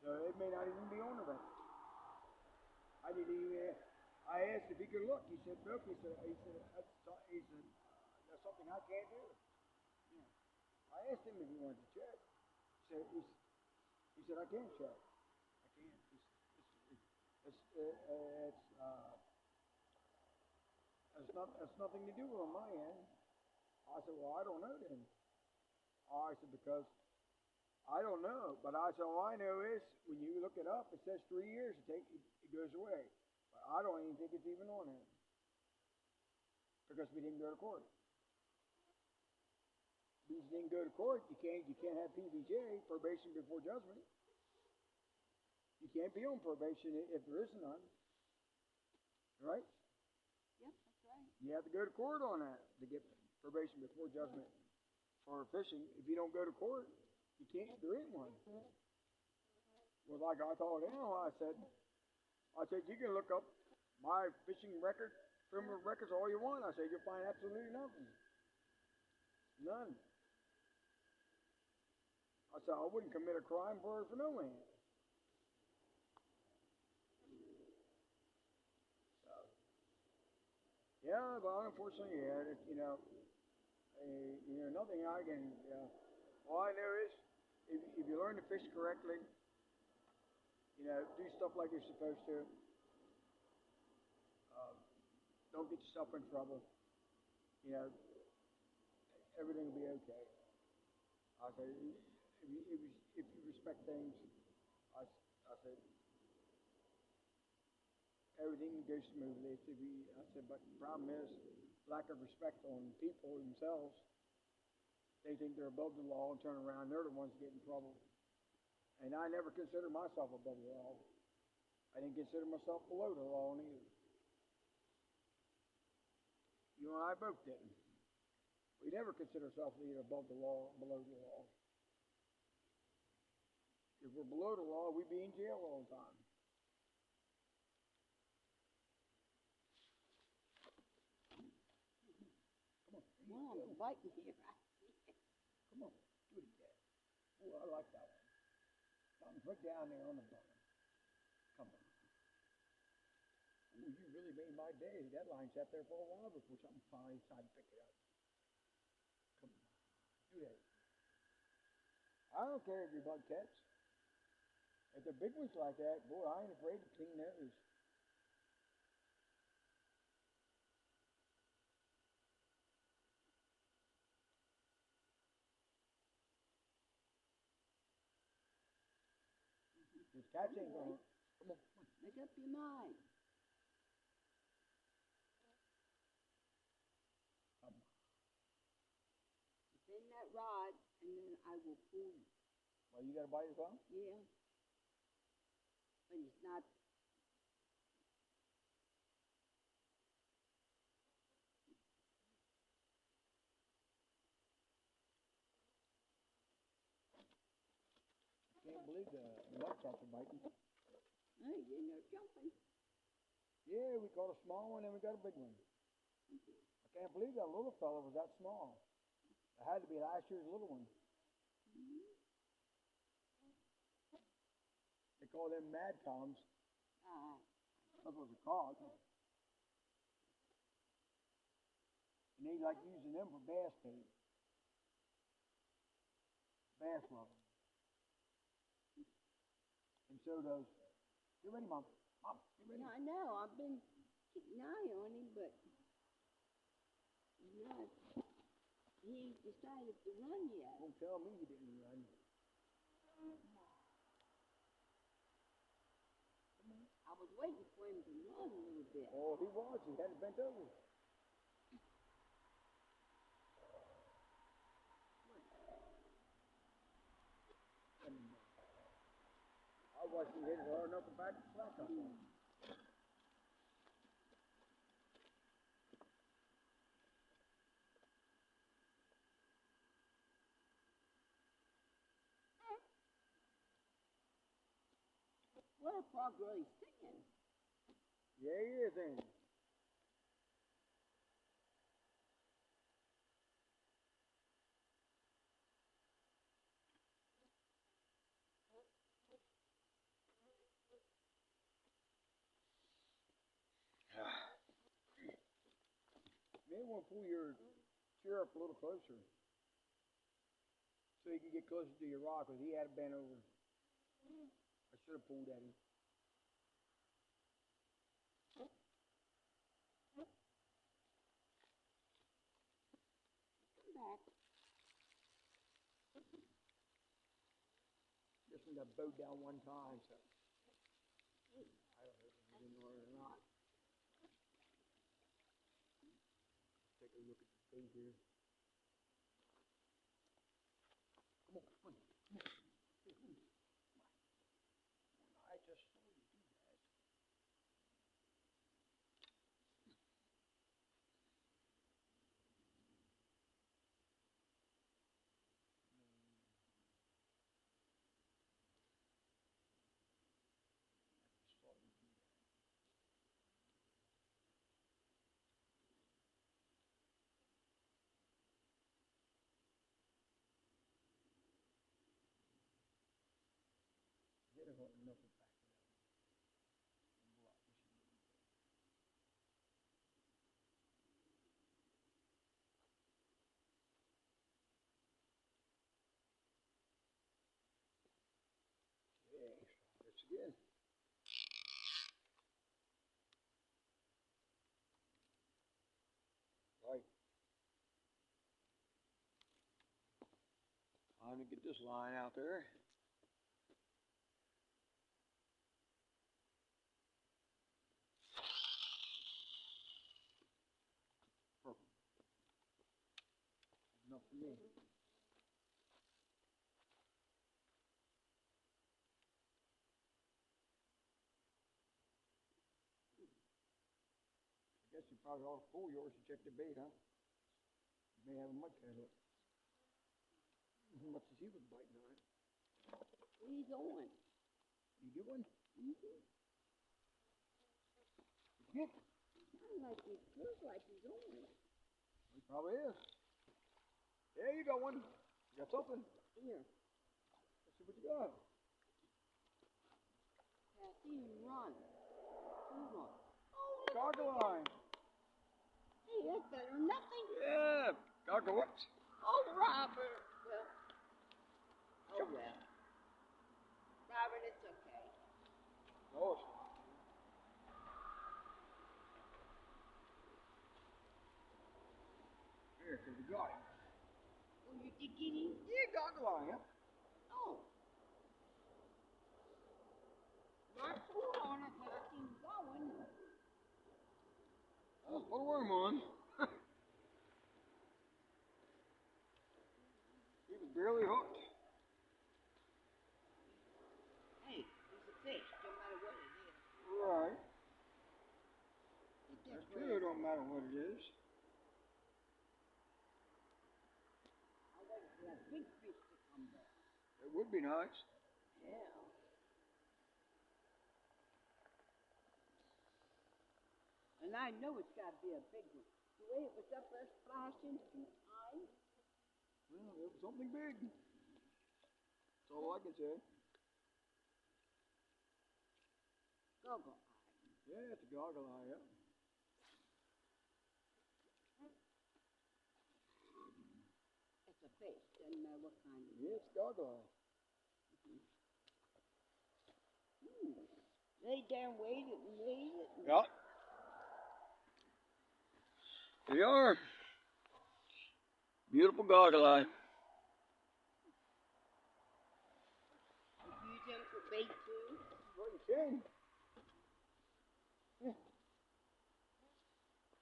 So it may not even be on the record. I didn't even. I asked if he could look. He said, "Nope." That's something I can't do. Yeah. I asked him if he wanted to check. He said, I can't check. I can't. It's nothing to do on my end. I said, well, I don't know then. I said, because I don't know. But I said, all I know is when you look it up, it says 3 years it goes away. But I don't even think it's even on there. Because we didn't go to court. Because you didn't go to court, you can't have PBJ, probation before judgment. You can't be on probation if there is none. Right? Yep, that's right. You have to go to court on that to get probation before judgment for fishing. If you don't go to court, you can't. There ain't one. Well, like I told him, I said, you can look up my fishing record, criminal records, all you want. I said, you'll find absolutely nothing. None. I said, I wouldn't commit a crime for no man. So, yeah, but unfortunately, yeah, nothing I can, all I know is, if you learn to fish correctly, do stuff like you're supposed to, don't get yourself in trouble, everything will be okay. I said, if you respect things, I said, everything goes smoothly. I said, but the problem is lack of respect on people themselves. They think they're above the law and turn around, they're the ones that get in trouble. And I never considered myself above the law. I didn't consider myself below the law either. You and I both didn't. We never consider ourselves either above the law or below the law. If we're below the law, we'd be in jail all the time. Come on. Well, I'm biting here. Come on. Do it again. Oh, I like that one. Something put down there on the bottom. Come on. Ooh, you really made my day. That line sat there for a while before something finally decided to pick it up. Come on. Do that. I don't care if you're bug catch. If the big ones like that, boy, I ain't afraid to clean those. This catch ain't gonna. Come on. Make up your mind. Come on. Bend that rod, and then I will pull you. Well, you got to bite your thumb? Yeah. But it's not. Can't believe the mudcats are biting. Hey, then they're jumping. Yeah, we caught a small one and we got a big one. I can't believe that little fella was that small. It had to be last year's little one. They call them mad toms. That's what they're called. And they like using them for bass bait. Bass rubber. And so does. Get ready, Mom. Mom, get ready. Yeah, I know. I've been keeping an eye on him, but he's not. He decided to run yet. Don't tell me he didn't run. I was waiting for him to run a little bit. Oh, he was. He had it bent over. why she hit it hard enough to back the slack up on. What a frog really singing. Yeah, he is, ain't he? Maybe want to pull your chair up a little closer so you can get closer to your rock, because he had it bent over. I should have pulled at him. Come back. This one got bowed down one time, so I don't know if he's in order or not. Take a look at the bait here. Come on, come on, come on. Hey, come on. I just saw you do that. I just saw you do that. Get it hard enough to back it up. And block this a little bit. Okay, try this again. Right. Time to get this line out there. Perfect. Enough for me. I guess you probably ought to pull yours to check the bait, huh? You may have a mudcat hook. As much as he was biting on it. He's on. You get one? Mm-hmm. Get. Sounds like he feels like he's on. He probably is. There you got one. You got something. Here. Let's see what you got. I see him run. Hold on. Oh, Gargle line. hey, that's better than nothing. Yeah. Gargle whoops. Oh, Robert. Well. Oh, well. Robert, it's okay. No, it's not. Here, because we got him. Oh, you did get him? Yeah, gargle line, yeah. Oh. I pulled on it, but I see him going. Oh, put a worm on. He was barely hooked. Hey, he's a fish, no matter what it is. Right. It That's just true, it don't matter what it is. I waited for that big fish to come back. It would be nice. Yeah. And I know it's got to be a big one. The way it was up there splashing 2 times. Well, it was something big. That's all I can say. Goggle eye. Yeah, it's a goggle eye, yeah. It's a fish, doesn't matter what kind it is. Yeah, it's goggle eye. Lay down, waited and waited. And Yeah. Here you are. Beautiful goggle eye. use them for bait too. Well, you can. Yeah.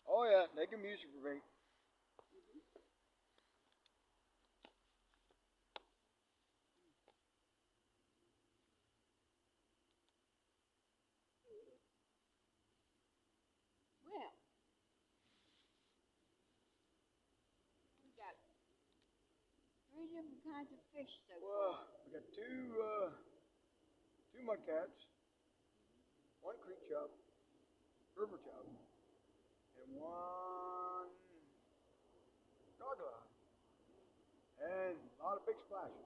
Oh yeah, they can use it for bait. different kinds of fish so Well, far? we got two mudcats, one creek chub, river chub, and one goggle eye, and a lot of big splashes.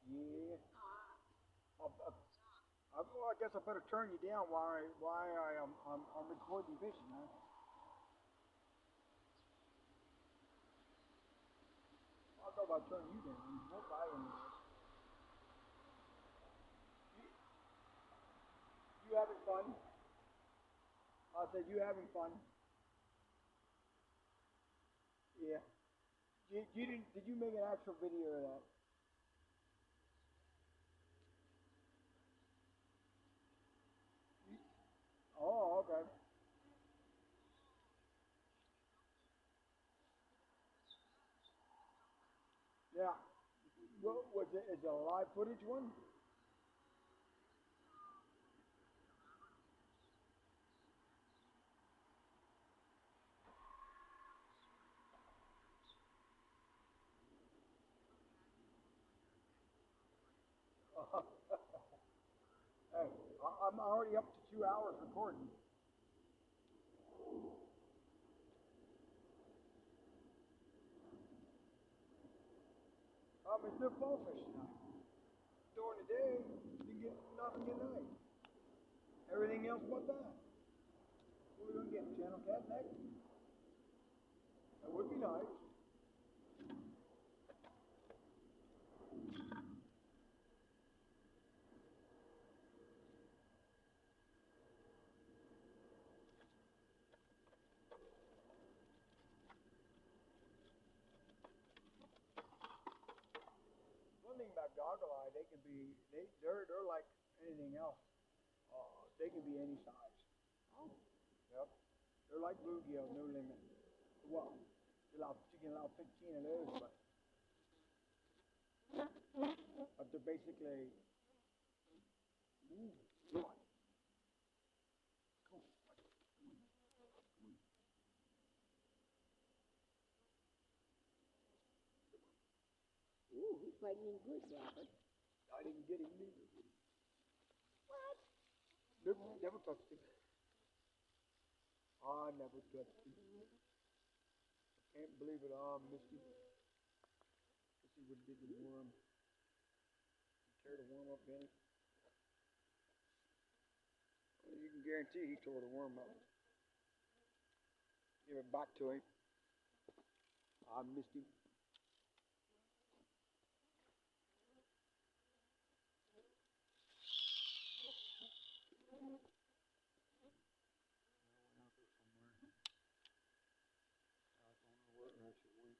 Yeah. Well, I guess I better turn you down I'm recording fishing, huh? I'll go about turning you down. You won't buy any of this. You having fun? I said, you having fun? Yeah. You didn't? Did you make an actual video of that? Oh, okay. Yeah. What was it? Is it a live footage one? Hey, I'm already up to 2 hours recording. It's no fall fishing night. During the day, you get nothing at night. Everything else but that. What are we gonna get? Channel cat next? That would be nice. One thing about goggle eye, they're like anything else. They can be any size. Oh, Yep. They're like bluegill, no limit. Well, you can allow 15 of those, but they're basically. Ooh, come on. Come on. ooh, he's biting in good, Robert. I didn't get him either. What? Never touched him. I never touched him. Can't believe it. Missed him. Let's see what he did to the worm. Tear the worm up, Benny. Well, you can guarantee he tore the worm up. Give it back to him. I missed him. Went out there somewhere. I don't know where it actually went.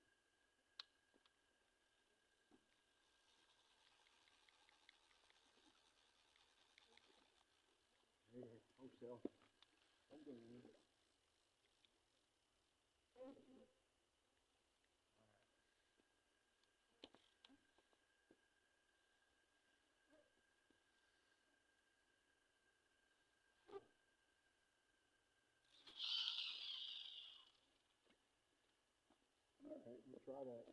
Hey, wholesale. I'm going to. All right, we'll try that.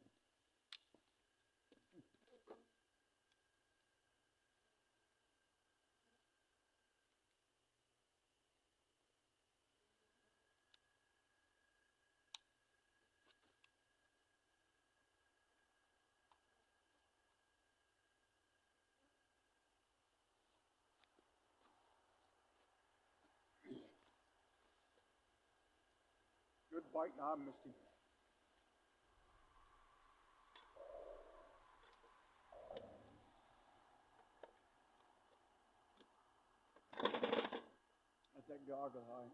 bite and I missed him. That's that goggle eye.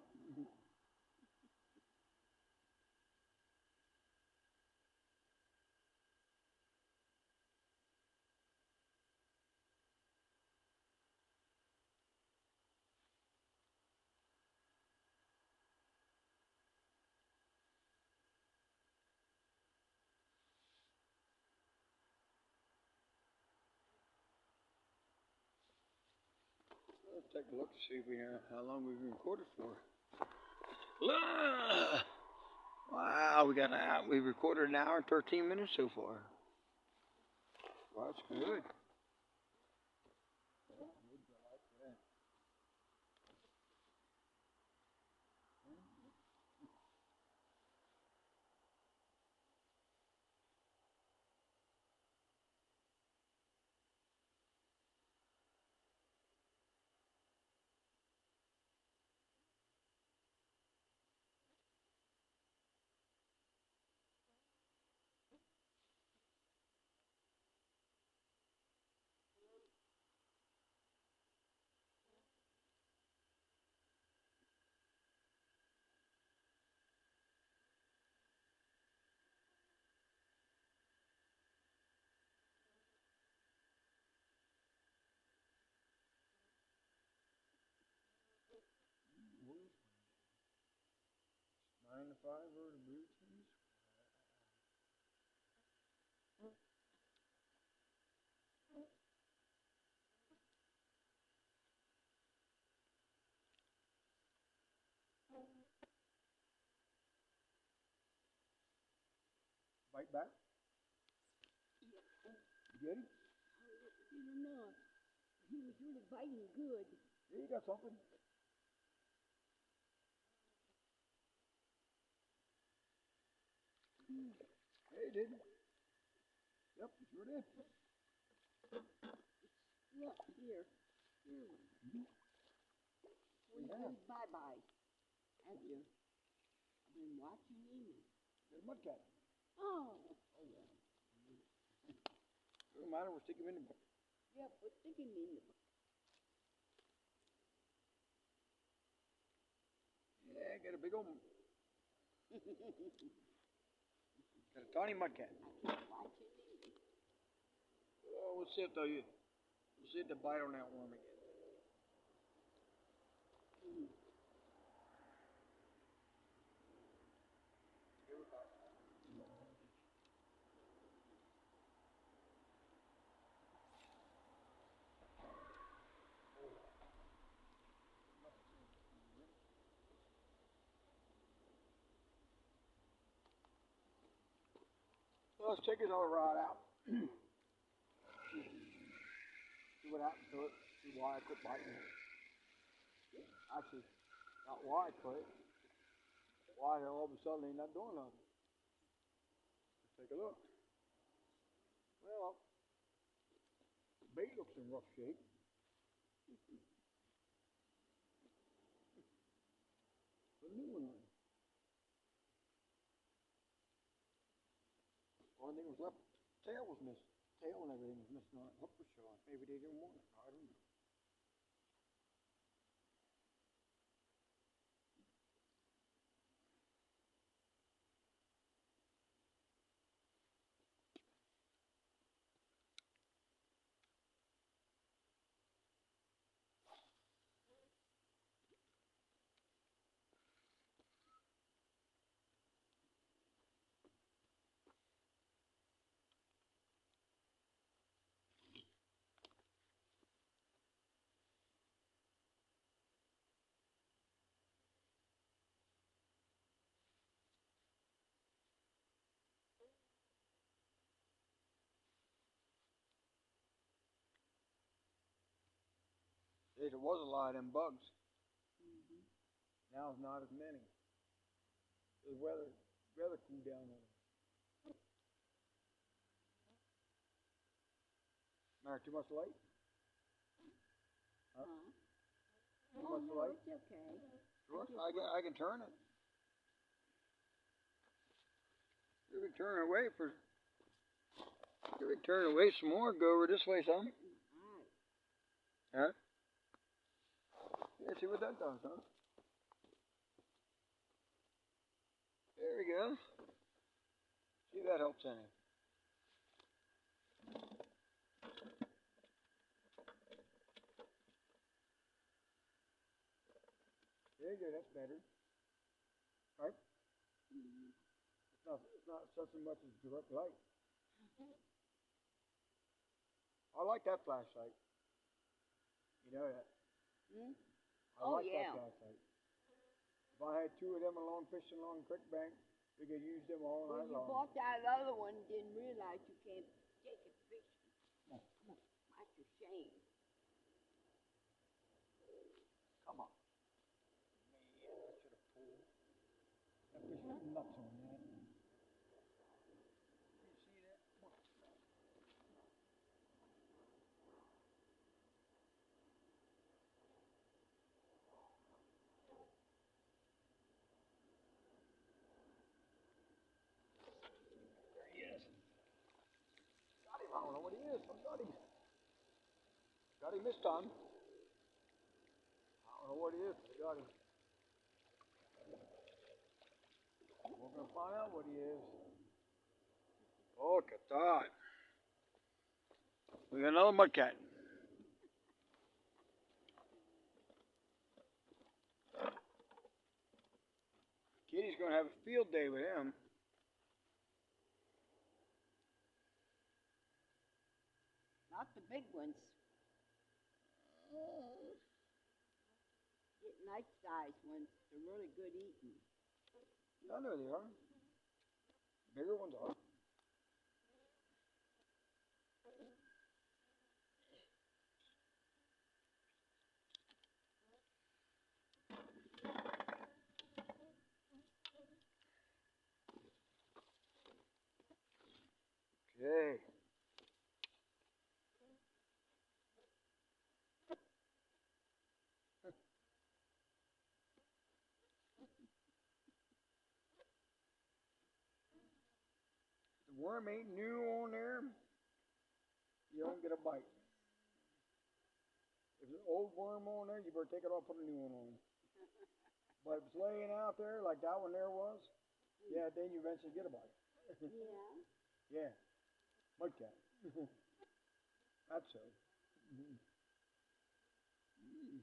Let's take a look to see if we know how long we've been recorded for. Wow, we've recorded 1 hour and 13 minutes so far. Well, that's good. What is 9 to 5 or the blue cheese? Bite back? You get him? You don't know. He was really biting good. Yeah, you got something. Yeah, you did. Yep, you sure did. Look, here. Here. Yeah. Bye-bye. Have you? I've been watching him. There's a mudcat. Oh. Oh, yeah. Doesn't matter, we'll stick him in the book. Yeah, but stick him in the Yeah, got a big old... got a tiny mudcat. I keep watching him. Oh, we'll see if we'll see if the bite on that worm again. Well, let's take his other rod out. See what happened to it. See why I quit biting it. Actually, not why I quit. Why all of a sudden he's not doing nothing. Let's take a look. Well, the bait looks in rough shape. Put a new one on. Only thing was left, tail was missing. Tail and everything was missing on it. Hook was showing. Maybe they didn't want it. I don't know. Hey, there was a lot of them bugs. Now it's not as many. The weather cooled down on them. Matter too much light? Huh? Too Oh, much no, light? it's okay. Sure, I can turn it. You can turn away for. You can turn away some more. Go over this way some. Huh? Yeah, see what that does, huh? There we go. See if that helps any. There you go, that's better. Right? It's not such as much as direct light. I like that flashlight. You know that. Hmm? I Oh, like yeah. that flashlight. If I had two of them along fishing along Creek Bank, we could use them all Well, night you long. bought that other one, didn't realize you can't take it fishing. That's a shame. Come on. Man, I should have pulled. That fish was nuts on that. You see that? Come on. There he is. Got him. I don't know what he is. I got him. Got him this time. I don't know what he is, but I got him. We're gonna find out what he is. Look at that. We got another mudcat. Kitty's gonna have a field day with him. Not the big ones. Get nice sized ones. They're really good eating. I know they are. Bigger ones are. Okay. The worm ain't new on there. You don't get a bite. If there's an old worm on there, you better take it off, put a new one on. But if it's laying out there like that one there was, yeah, then you eventually get a bite. Yeah. Yeah. Mudcat. That's so. Mm-hmm. Mm.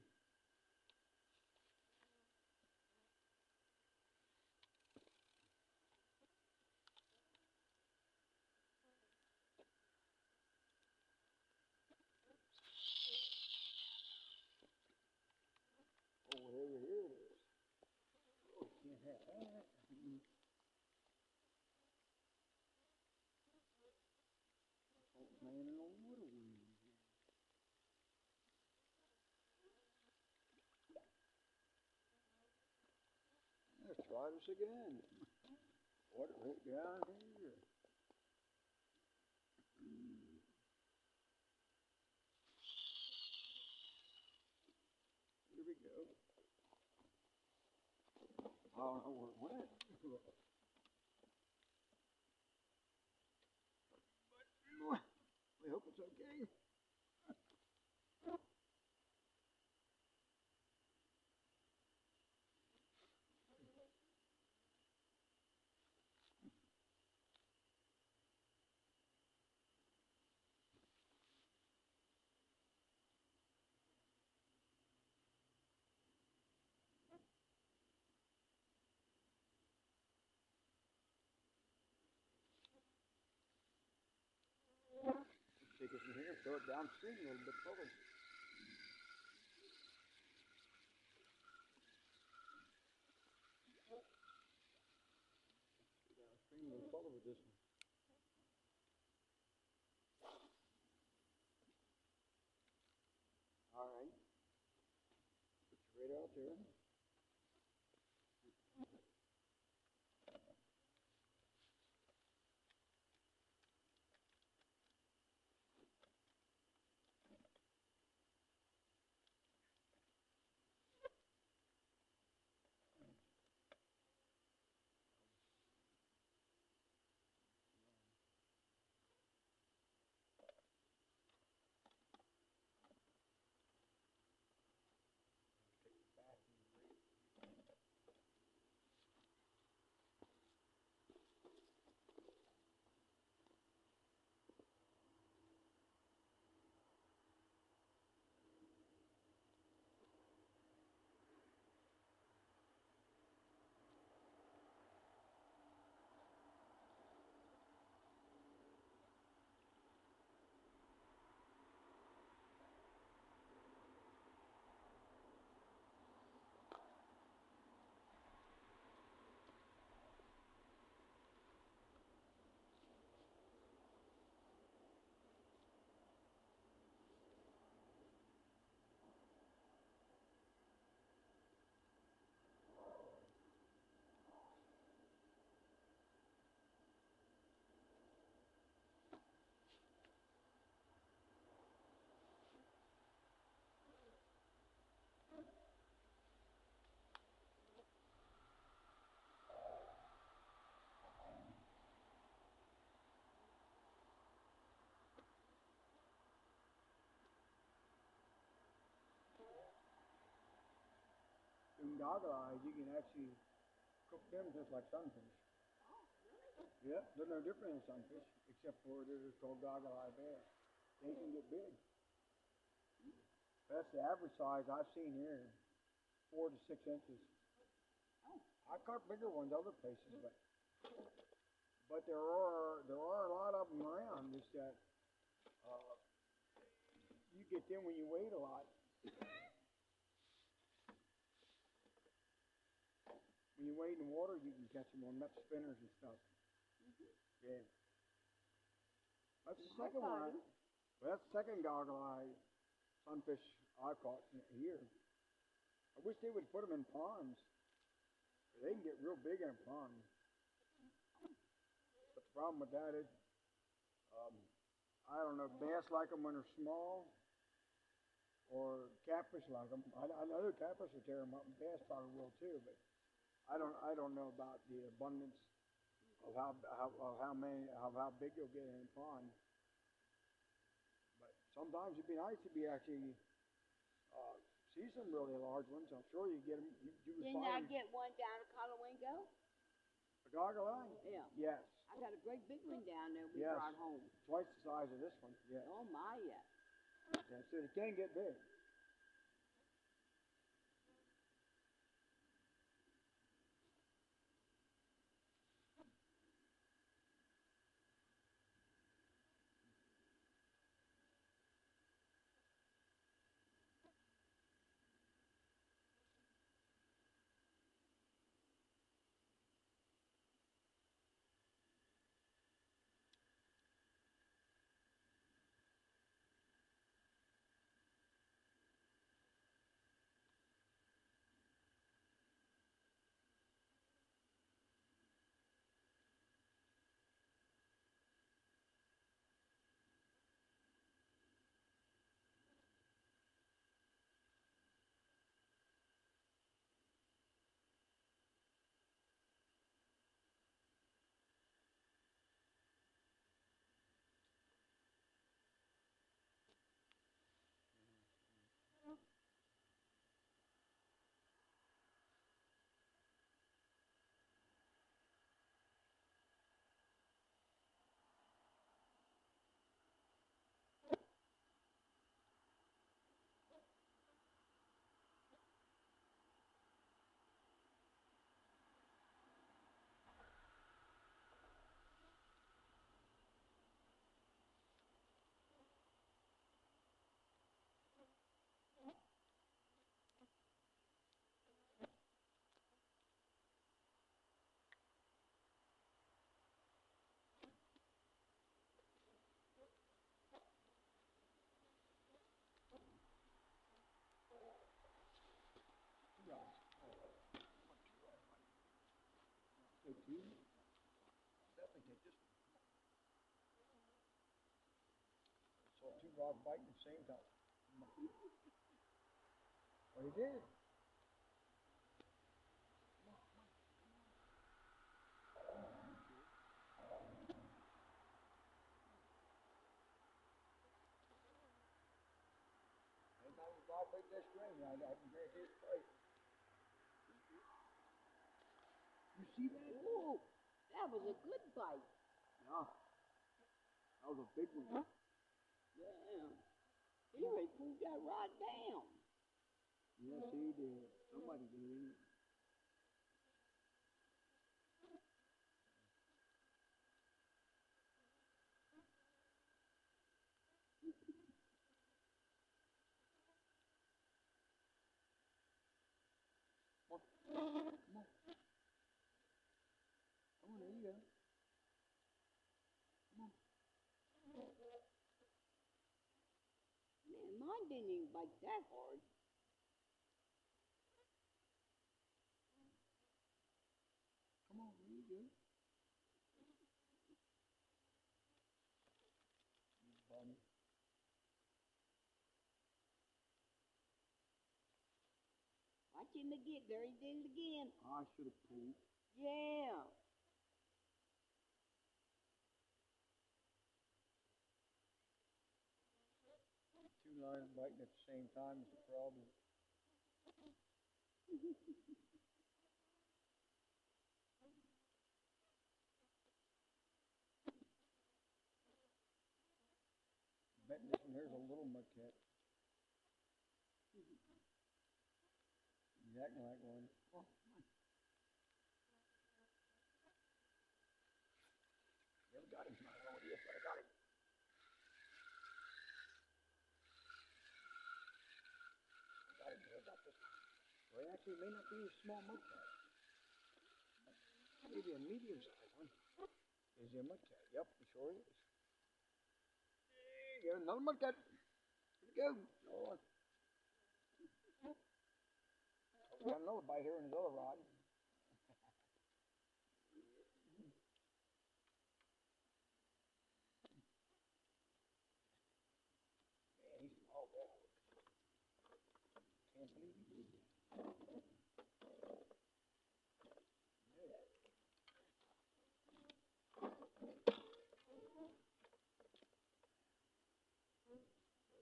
Oh, here it is. Oh, can't have that. Mm. Oh, man, in the water weed. Let's try this again. Water right down here. Mm. Here we go. I don't know where it went. But we hope it's okay. Take it from here, throw it downstream a little bit further. Downstream a little further with this one. All right. Put you right out there. them goggle eyes, you can actually cook them just like sunfish. Oh, really? Yeah, they're no different than sunfish, except for they're just called goggle eye bass. They can get big. That's the average size I've seen here, 4 to 6 inches. Oh. I caught bigger ones other places, but there are a lot of them around. Just that you get them when you wait a lot. When you wade in water, you can catch them on net spinners and stuff. Yeah. That's the second one. Well, that's the second goggle eye sunfish I caught here. I wish they would put them in ponds. They can get real big in a pond. But the problem with that is, I don't know, bass like them when they're small, or catfish like them. I know the catfish will tear them up, and bass probably will too. But I don't know about the abundance of how big you'll get in a pond. But sometimes it'd be nice to be actually see some really large ones. I'm sure you get them. You would Didn't I find them. get one down at Colowingo? A goggle eye? Yeah. Yes. I got a great big one down there we Yes. brought home. Twice the size of this one. Yeah. Oh my, yeah. Yeah, so they can get big. Take two. Definitely take this one. Saw two rods biting at the same time. Well, he did. Anytime a rod bite that string, I can guarantee it's straight. You see that? Ooh, that was a good bite. Yeah. That was a big one. Yeah. He already pulled that rod down. Yes, he did. Somebody did. Come on. Come on. Come on, there you go. Come on. Man, mine didn't even bite that hard. Come on, there you go. You bum. Watch him again. There he did it again. I should have pulled. Yeah. Two lines biting at the same time is the problem. Bet this one here's a little mudcat. He's acting like one. Oh, Never got him. I don't know what he is, but I got him. Got him. I got this one. Well, actually, it may not be a small mudcat. Maybe a medium-sized one. Is he a mudcat? Yep, he sure is. There you go, another mudcat. Here we go. Oh, we got another bite here in his other rod. Man, he's all bad. Can't believe he did that. Yeah.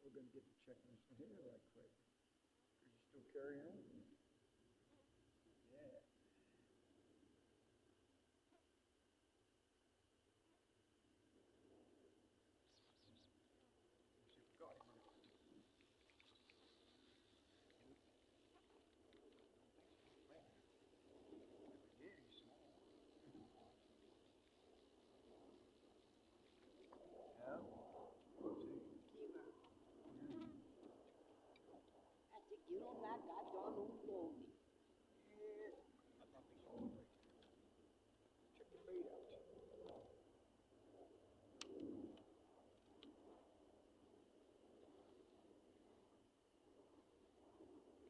We're going to get to checking this one here right quick. Is he still carrying on? Yeah. Let's see if we got him. Yeah, he's small. Yeah. Let's see. Zero. I said, get on that goddamn old load. Yeah. I thought we saw him right there. Check the bait out.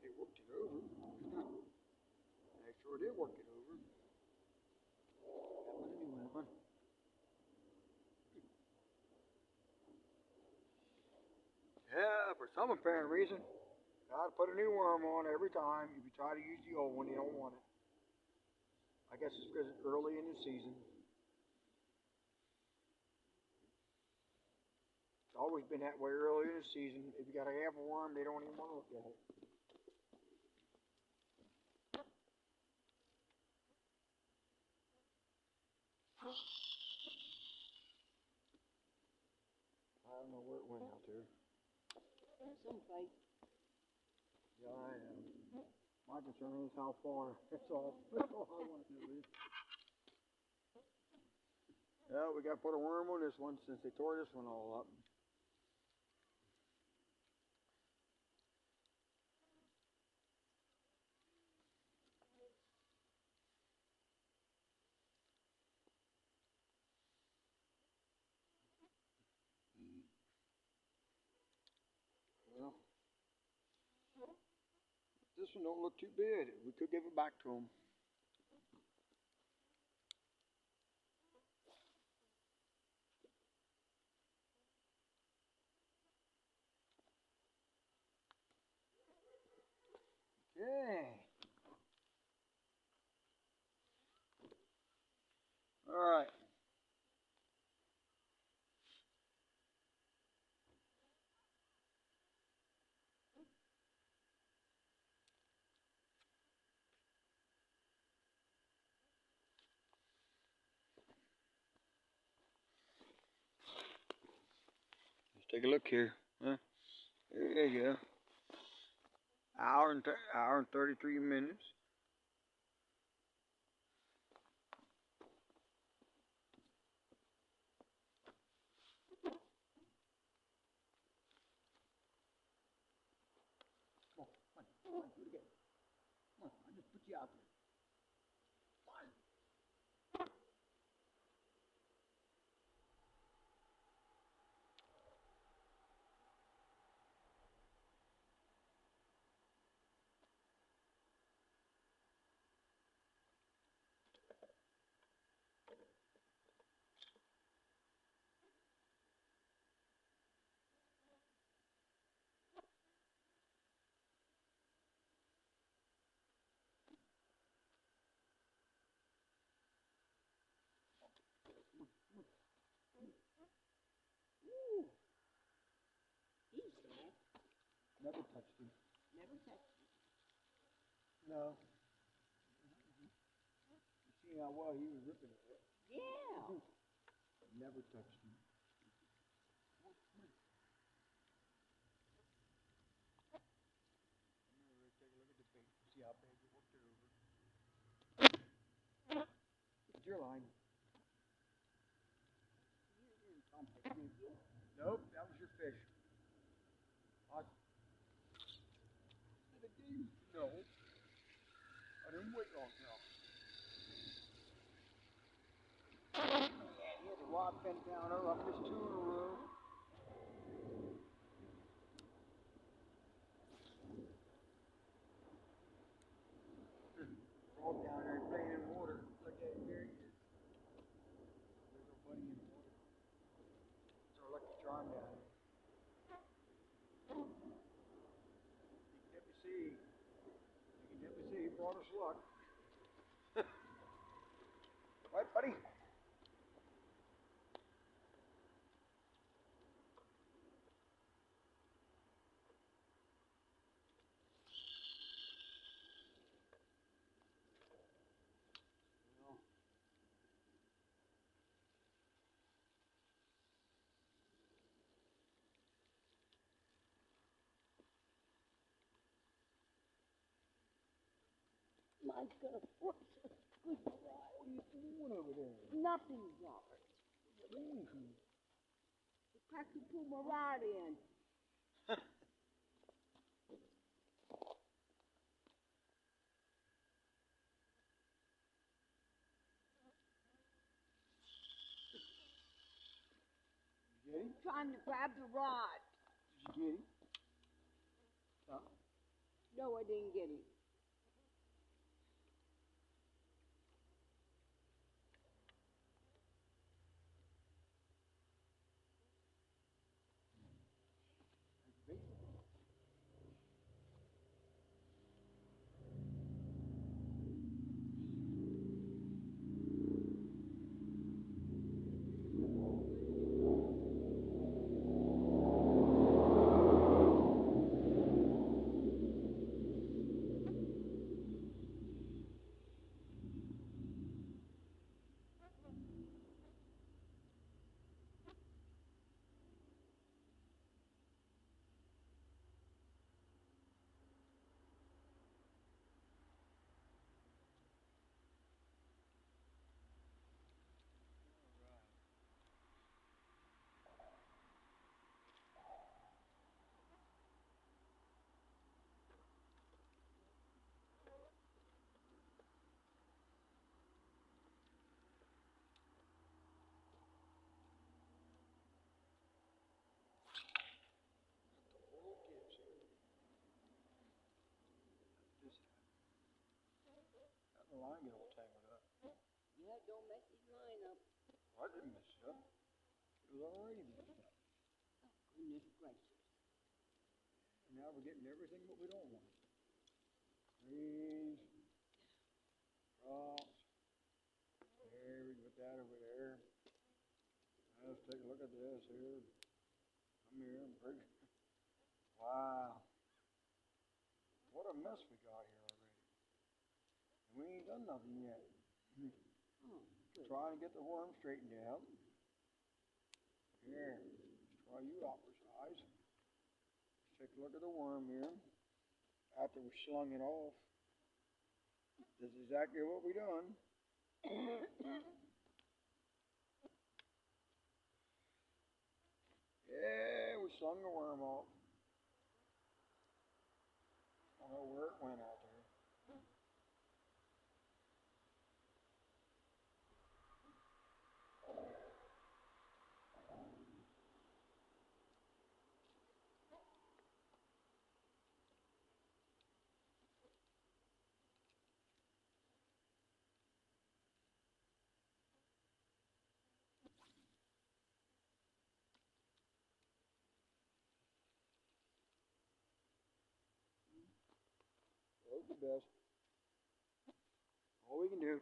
They worked it over. They sure did work it over. That was a new one. Yeah, for some apparent reason, gotta put a new worm on every time. If you try to use the old one, you don't want it. I guess it's because it's early in the season. It's always been that way early in the season. If you got a half a worm, they don't even want to look at it. I don't know where it went out there. Someplace. Yeah, I am. My concern is how far. That's all. That's all I want to know is. Yeah, we got to put a worm on this one since they tore this one all up. Well, this one don't look too bad. We could give it back to them. Okay. All right. Let's take a look here. Huh? There you go. Hour and 33 minutes. Come on, do it again. Come on, I just put you out there. Come on. Ooh. He's there. Never touched him. Never touched him. No. You see how well he was ripping it. Yeah. Never touched him. Take a look at the bait. See how big you worked it over. It's your line. You didn't bump it, did you? Nope, that was your fish. Did it do? No. I didn't wait long enough. He had the rod bent down her up this two in a row. Rolled down there playing in water. Look at him, there he is. There's our buddy in the water. It's our lucky charm down there. You can definitely see. You can definitely see he brought us luck. Right, buddy? Mine's gonna force us. Good God. What are you doing over there? Nothing, Robert. Mm-hmm. The cracker pulled my rod in. Did you get him? Trying to grab the rod. Did you get him? Huh? No, I didn't get him. The line get all tangled up. Yeah, don't mess his line up. I didn't mess it up. It was already messed up. Goodness gracious. And now we're getting everything but we don't want. Trees, rocks. There, we put that over there. Now let's take a look at this here. Come here and bring it. Wow. What a mess we got here already. And we ain't done nothing yet. Oh, good. Trying to get the worm straightened out. Here, let's try you out for size. Let's take a look at the worm here. After we slung it off. This is exactly what we done. Yeah, we slung the worm off. I don't know where it went out there. Hope the best. All we can do.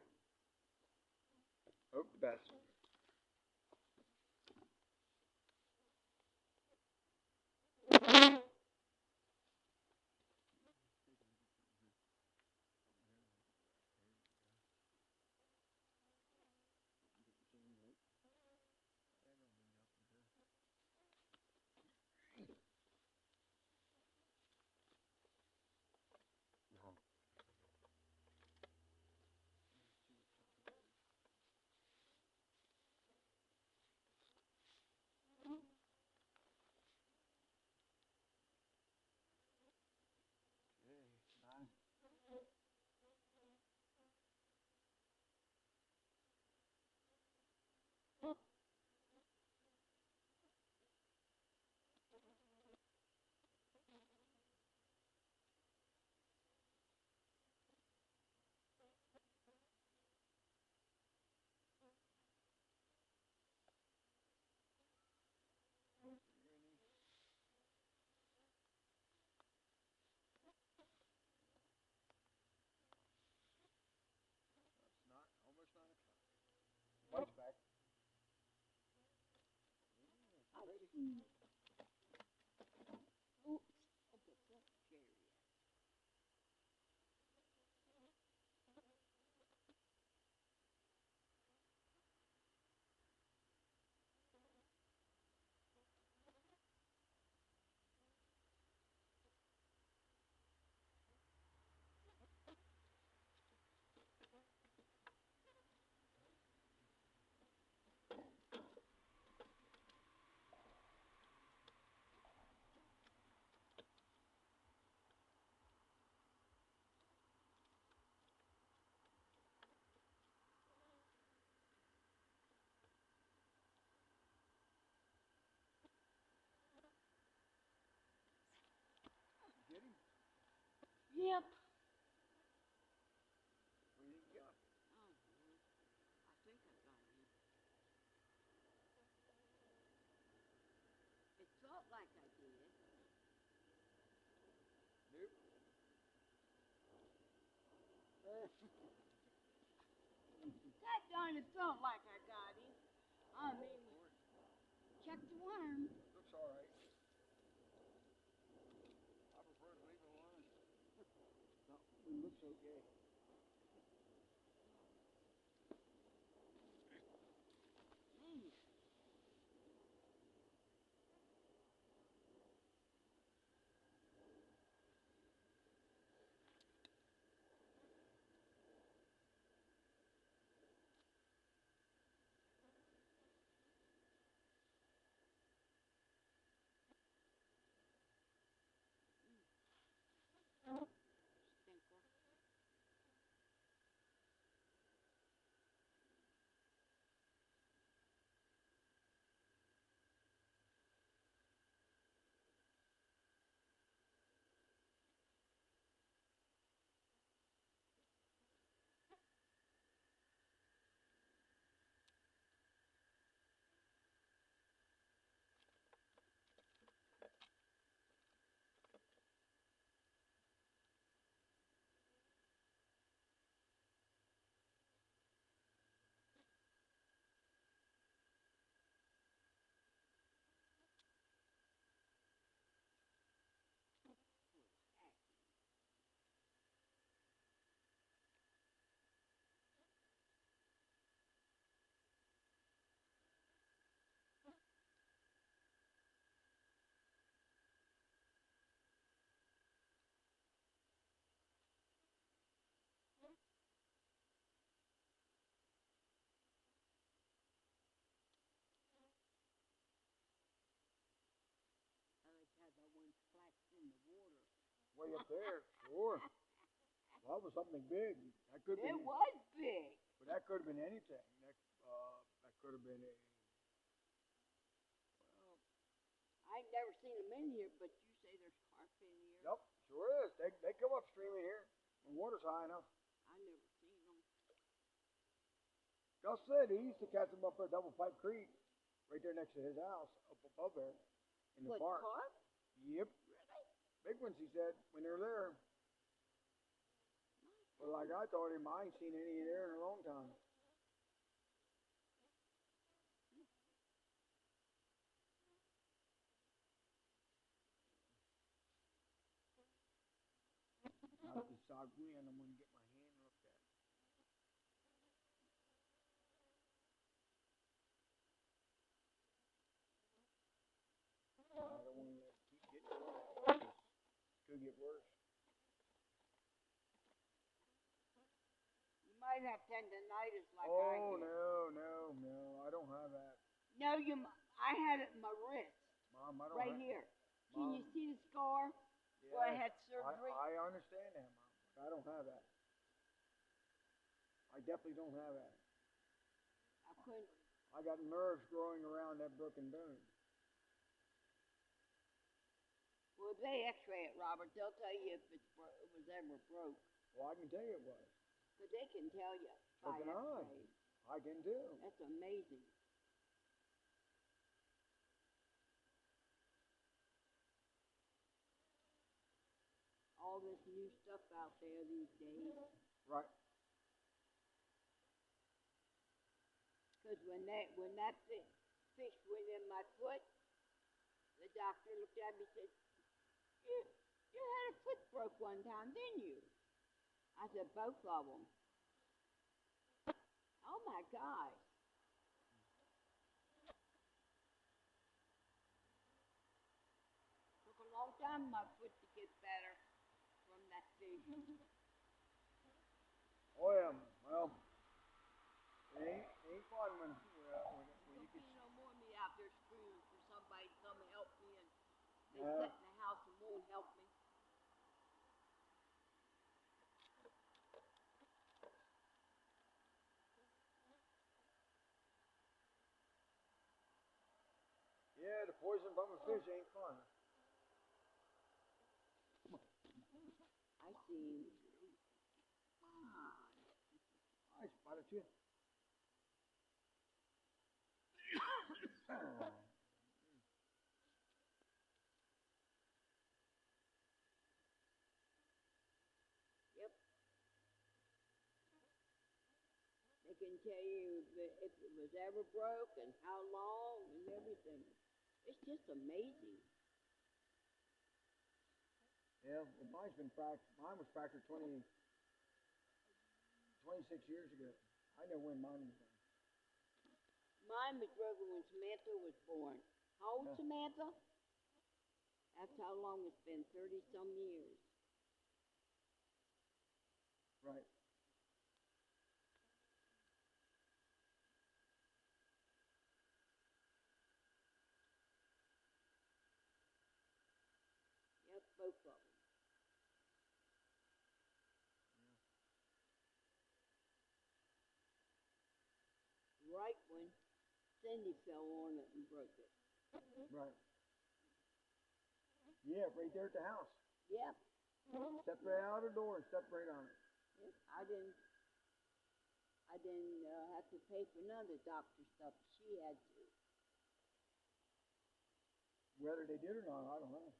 Hope the best. Oh, okay, so cherry. Get him? Yep. Where did he go? Oh, I think I got him. It felt like I did. Nope. God darn, it felt like I got him. I mean, check the worm. Looks all right. I prefer to leave it alone. No, it looks okay. Mm. Stinker. I like how that one splashed in the water. Way up there, sure. Well, that was something big. That could It be, was big. but that could have been anything. That could have been a. Well, I ain't never seen them in here, but you say there's carp in here. yep, sure is. They come upstream in here. The water's high enough. I never seen them. Gus said he used to catch them up there, Double Pipe Creek, right there next to his house, up above there, in the What, park. carp? Yep, Really? big ones. He said when they're there. But like I told him, I ain't seen any there in a long time. I have to decide when I'm going to get my hand looked at. I don't want to let it keep getting worse. It could get worse. You might have tendonitis like I Oh did. no! I don't have that, No, I had it in my wrist, Mom. I don't right have. here. Can you Mom, see the scar where I yes, had surgery? I understand that, Mom. But I don't have that. I definitely don't have that. I couldn't. I got nerves growing around that broken bone. Well, if they X-ray it, Robert, they'll tell you if it was ever broke. Well, I can tell you it was. But they can tell you So by can I. X-ray. I can too. That's amazing. All this new stuff out there these days. Right. Because when that fish went in my foot, The doctor looked at me and said, you had a foot broke one time, didn't you? I said, both of them. Oh my gosh. Took a long time for my foot to get better from that thing. Oh yeah, well, it ain't fun when you Don't get. be no more of me out there screaming for somebody to come help me and they Yeah. sit in the house and won't help me. Yeah, the poison from a fish ain't fun. I see. Come on. I spotted you. Yep. They can tell you if it was ever broke and how long and everything. It's just amazing. Yeah, well, mine's been fractured. Mine was fractured 26 years ago. I know when mine was done. Mine was broken when Samantha was born. How old, Yeah. Samantha? That's how long it's been, 30-some years. Right. Yep, both of them. Right when Cindy fell on it and broke it. Right. Yeah, right there at the house. Yep. Stepped right out of the door and stepped right on it. Yep. I didn't have to pay for none of the doctor stuff. She had to. Whether they did or not, I don't know.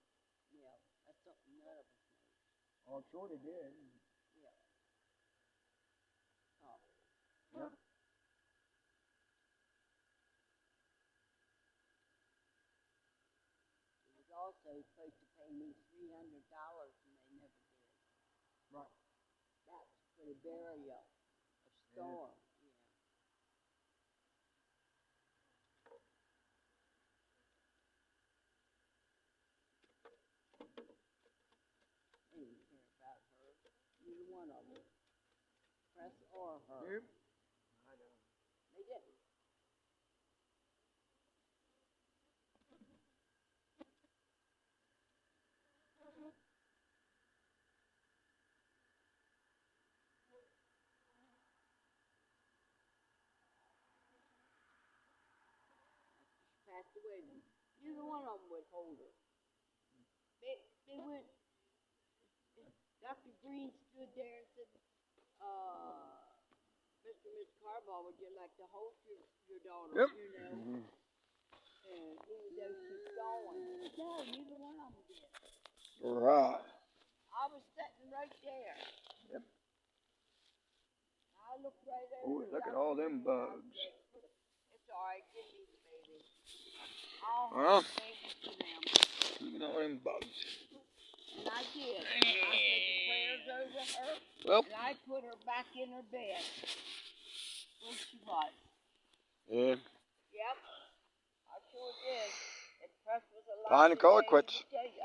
Well, that's something none of us know. Oh, I'm sure they did. Yeah. Oh. Yep. It was also supposed to pay me $300 and they never did. Right. That was for the burial of Storm. Yeah. They didn't care about her. Neither one of them. Press or her. Yep. I know. They didn't. She passed away. Neither one of them would hold her. They went. Dr. Green stood there and said, Mr. and Miss Carball, would you like to hold your daughter? Yep. You know. Mm-hmm. And even though she's gone. No, neither one of them did. Right. I was sitting right there. Yep. I looked right over. Oh, look at all them bugs. It's alright, give me the baby. I'll Well, hold the baby to them. look at all them bugs. And I did. I said the prayers over her. Well. And I put her back in her bed. Where she was. Yeah. Yep. I sure did. And Press was alive. Time to call it quits. Tell you,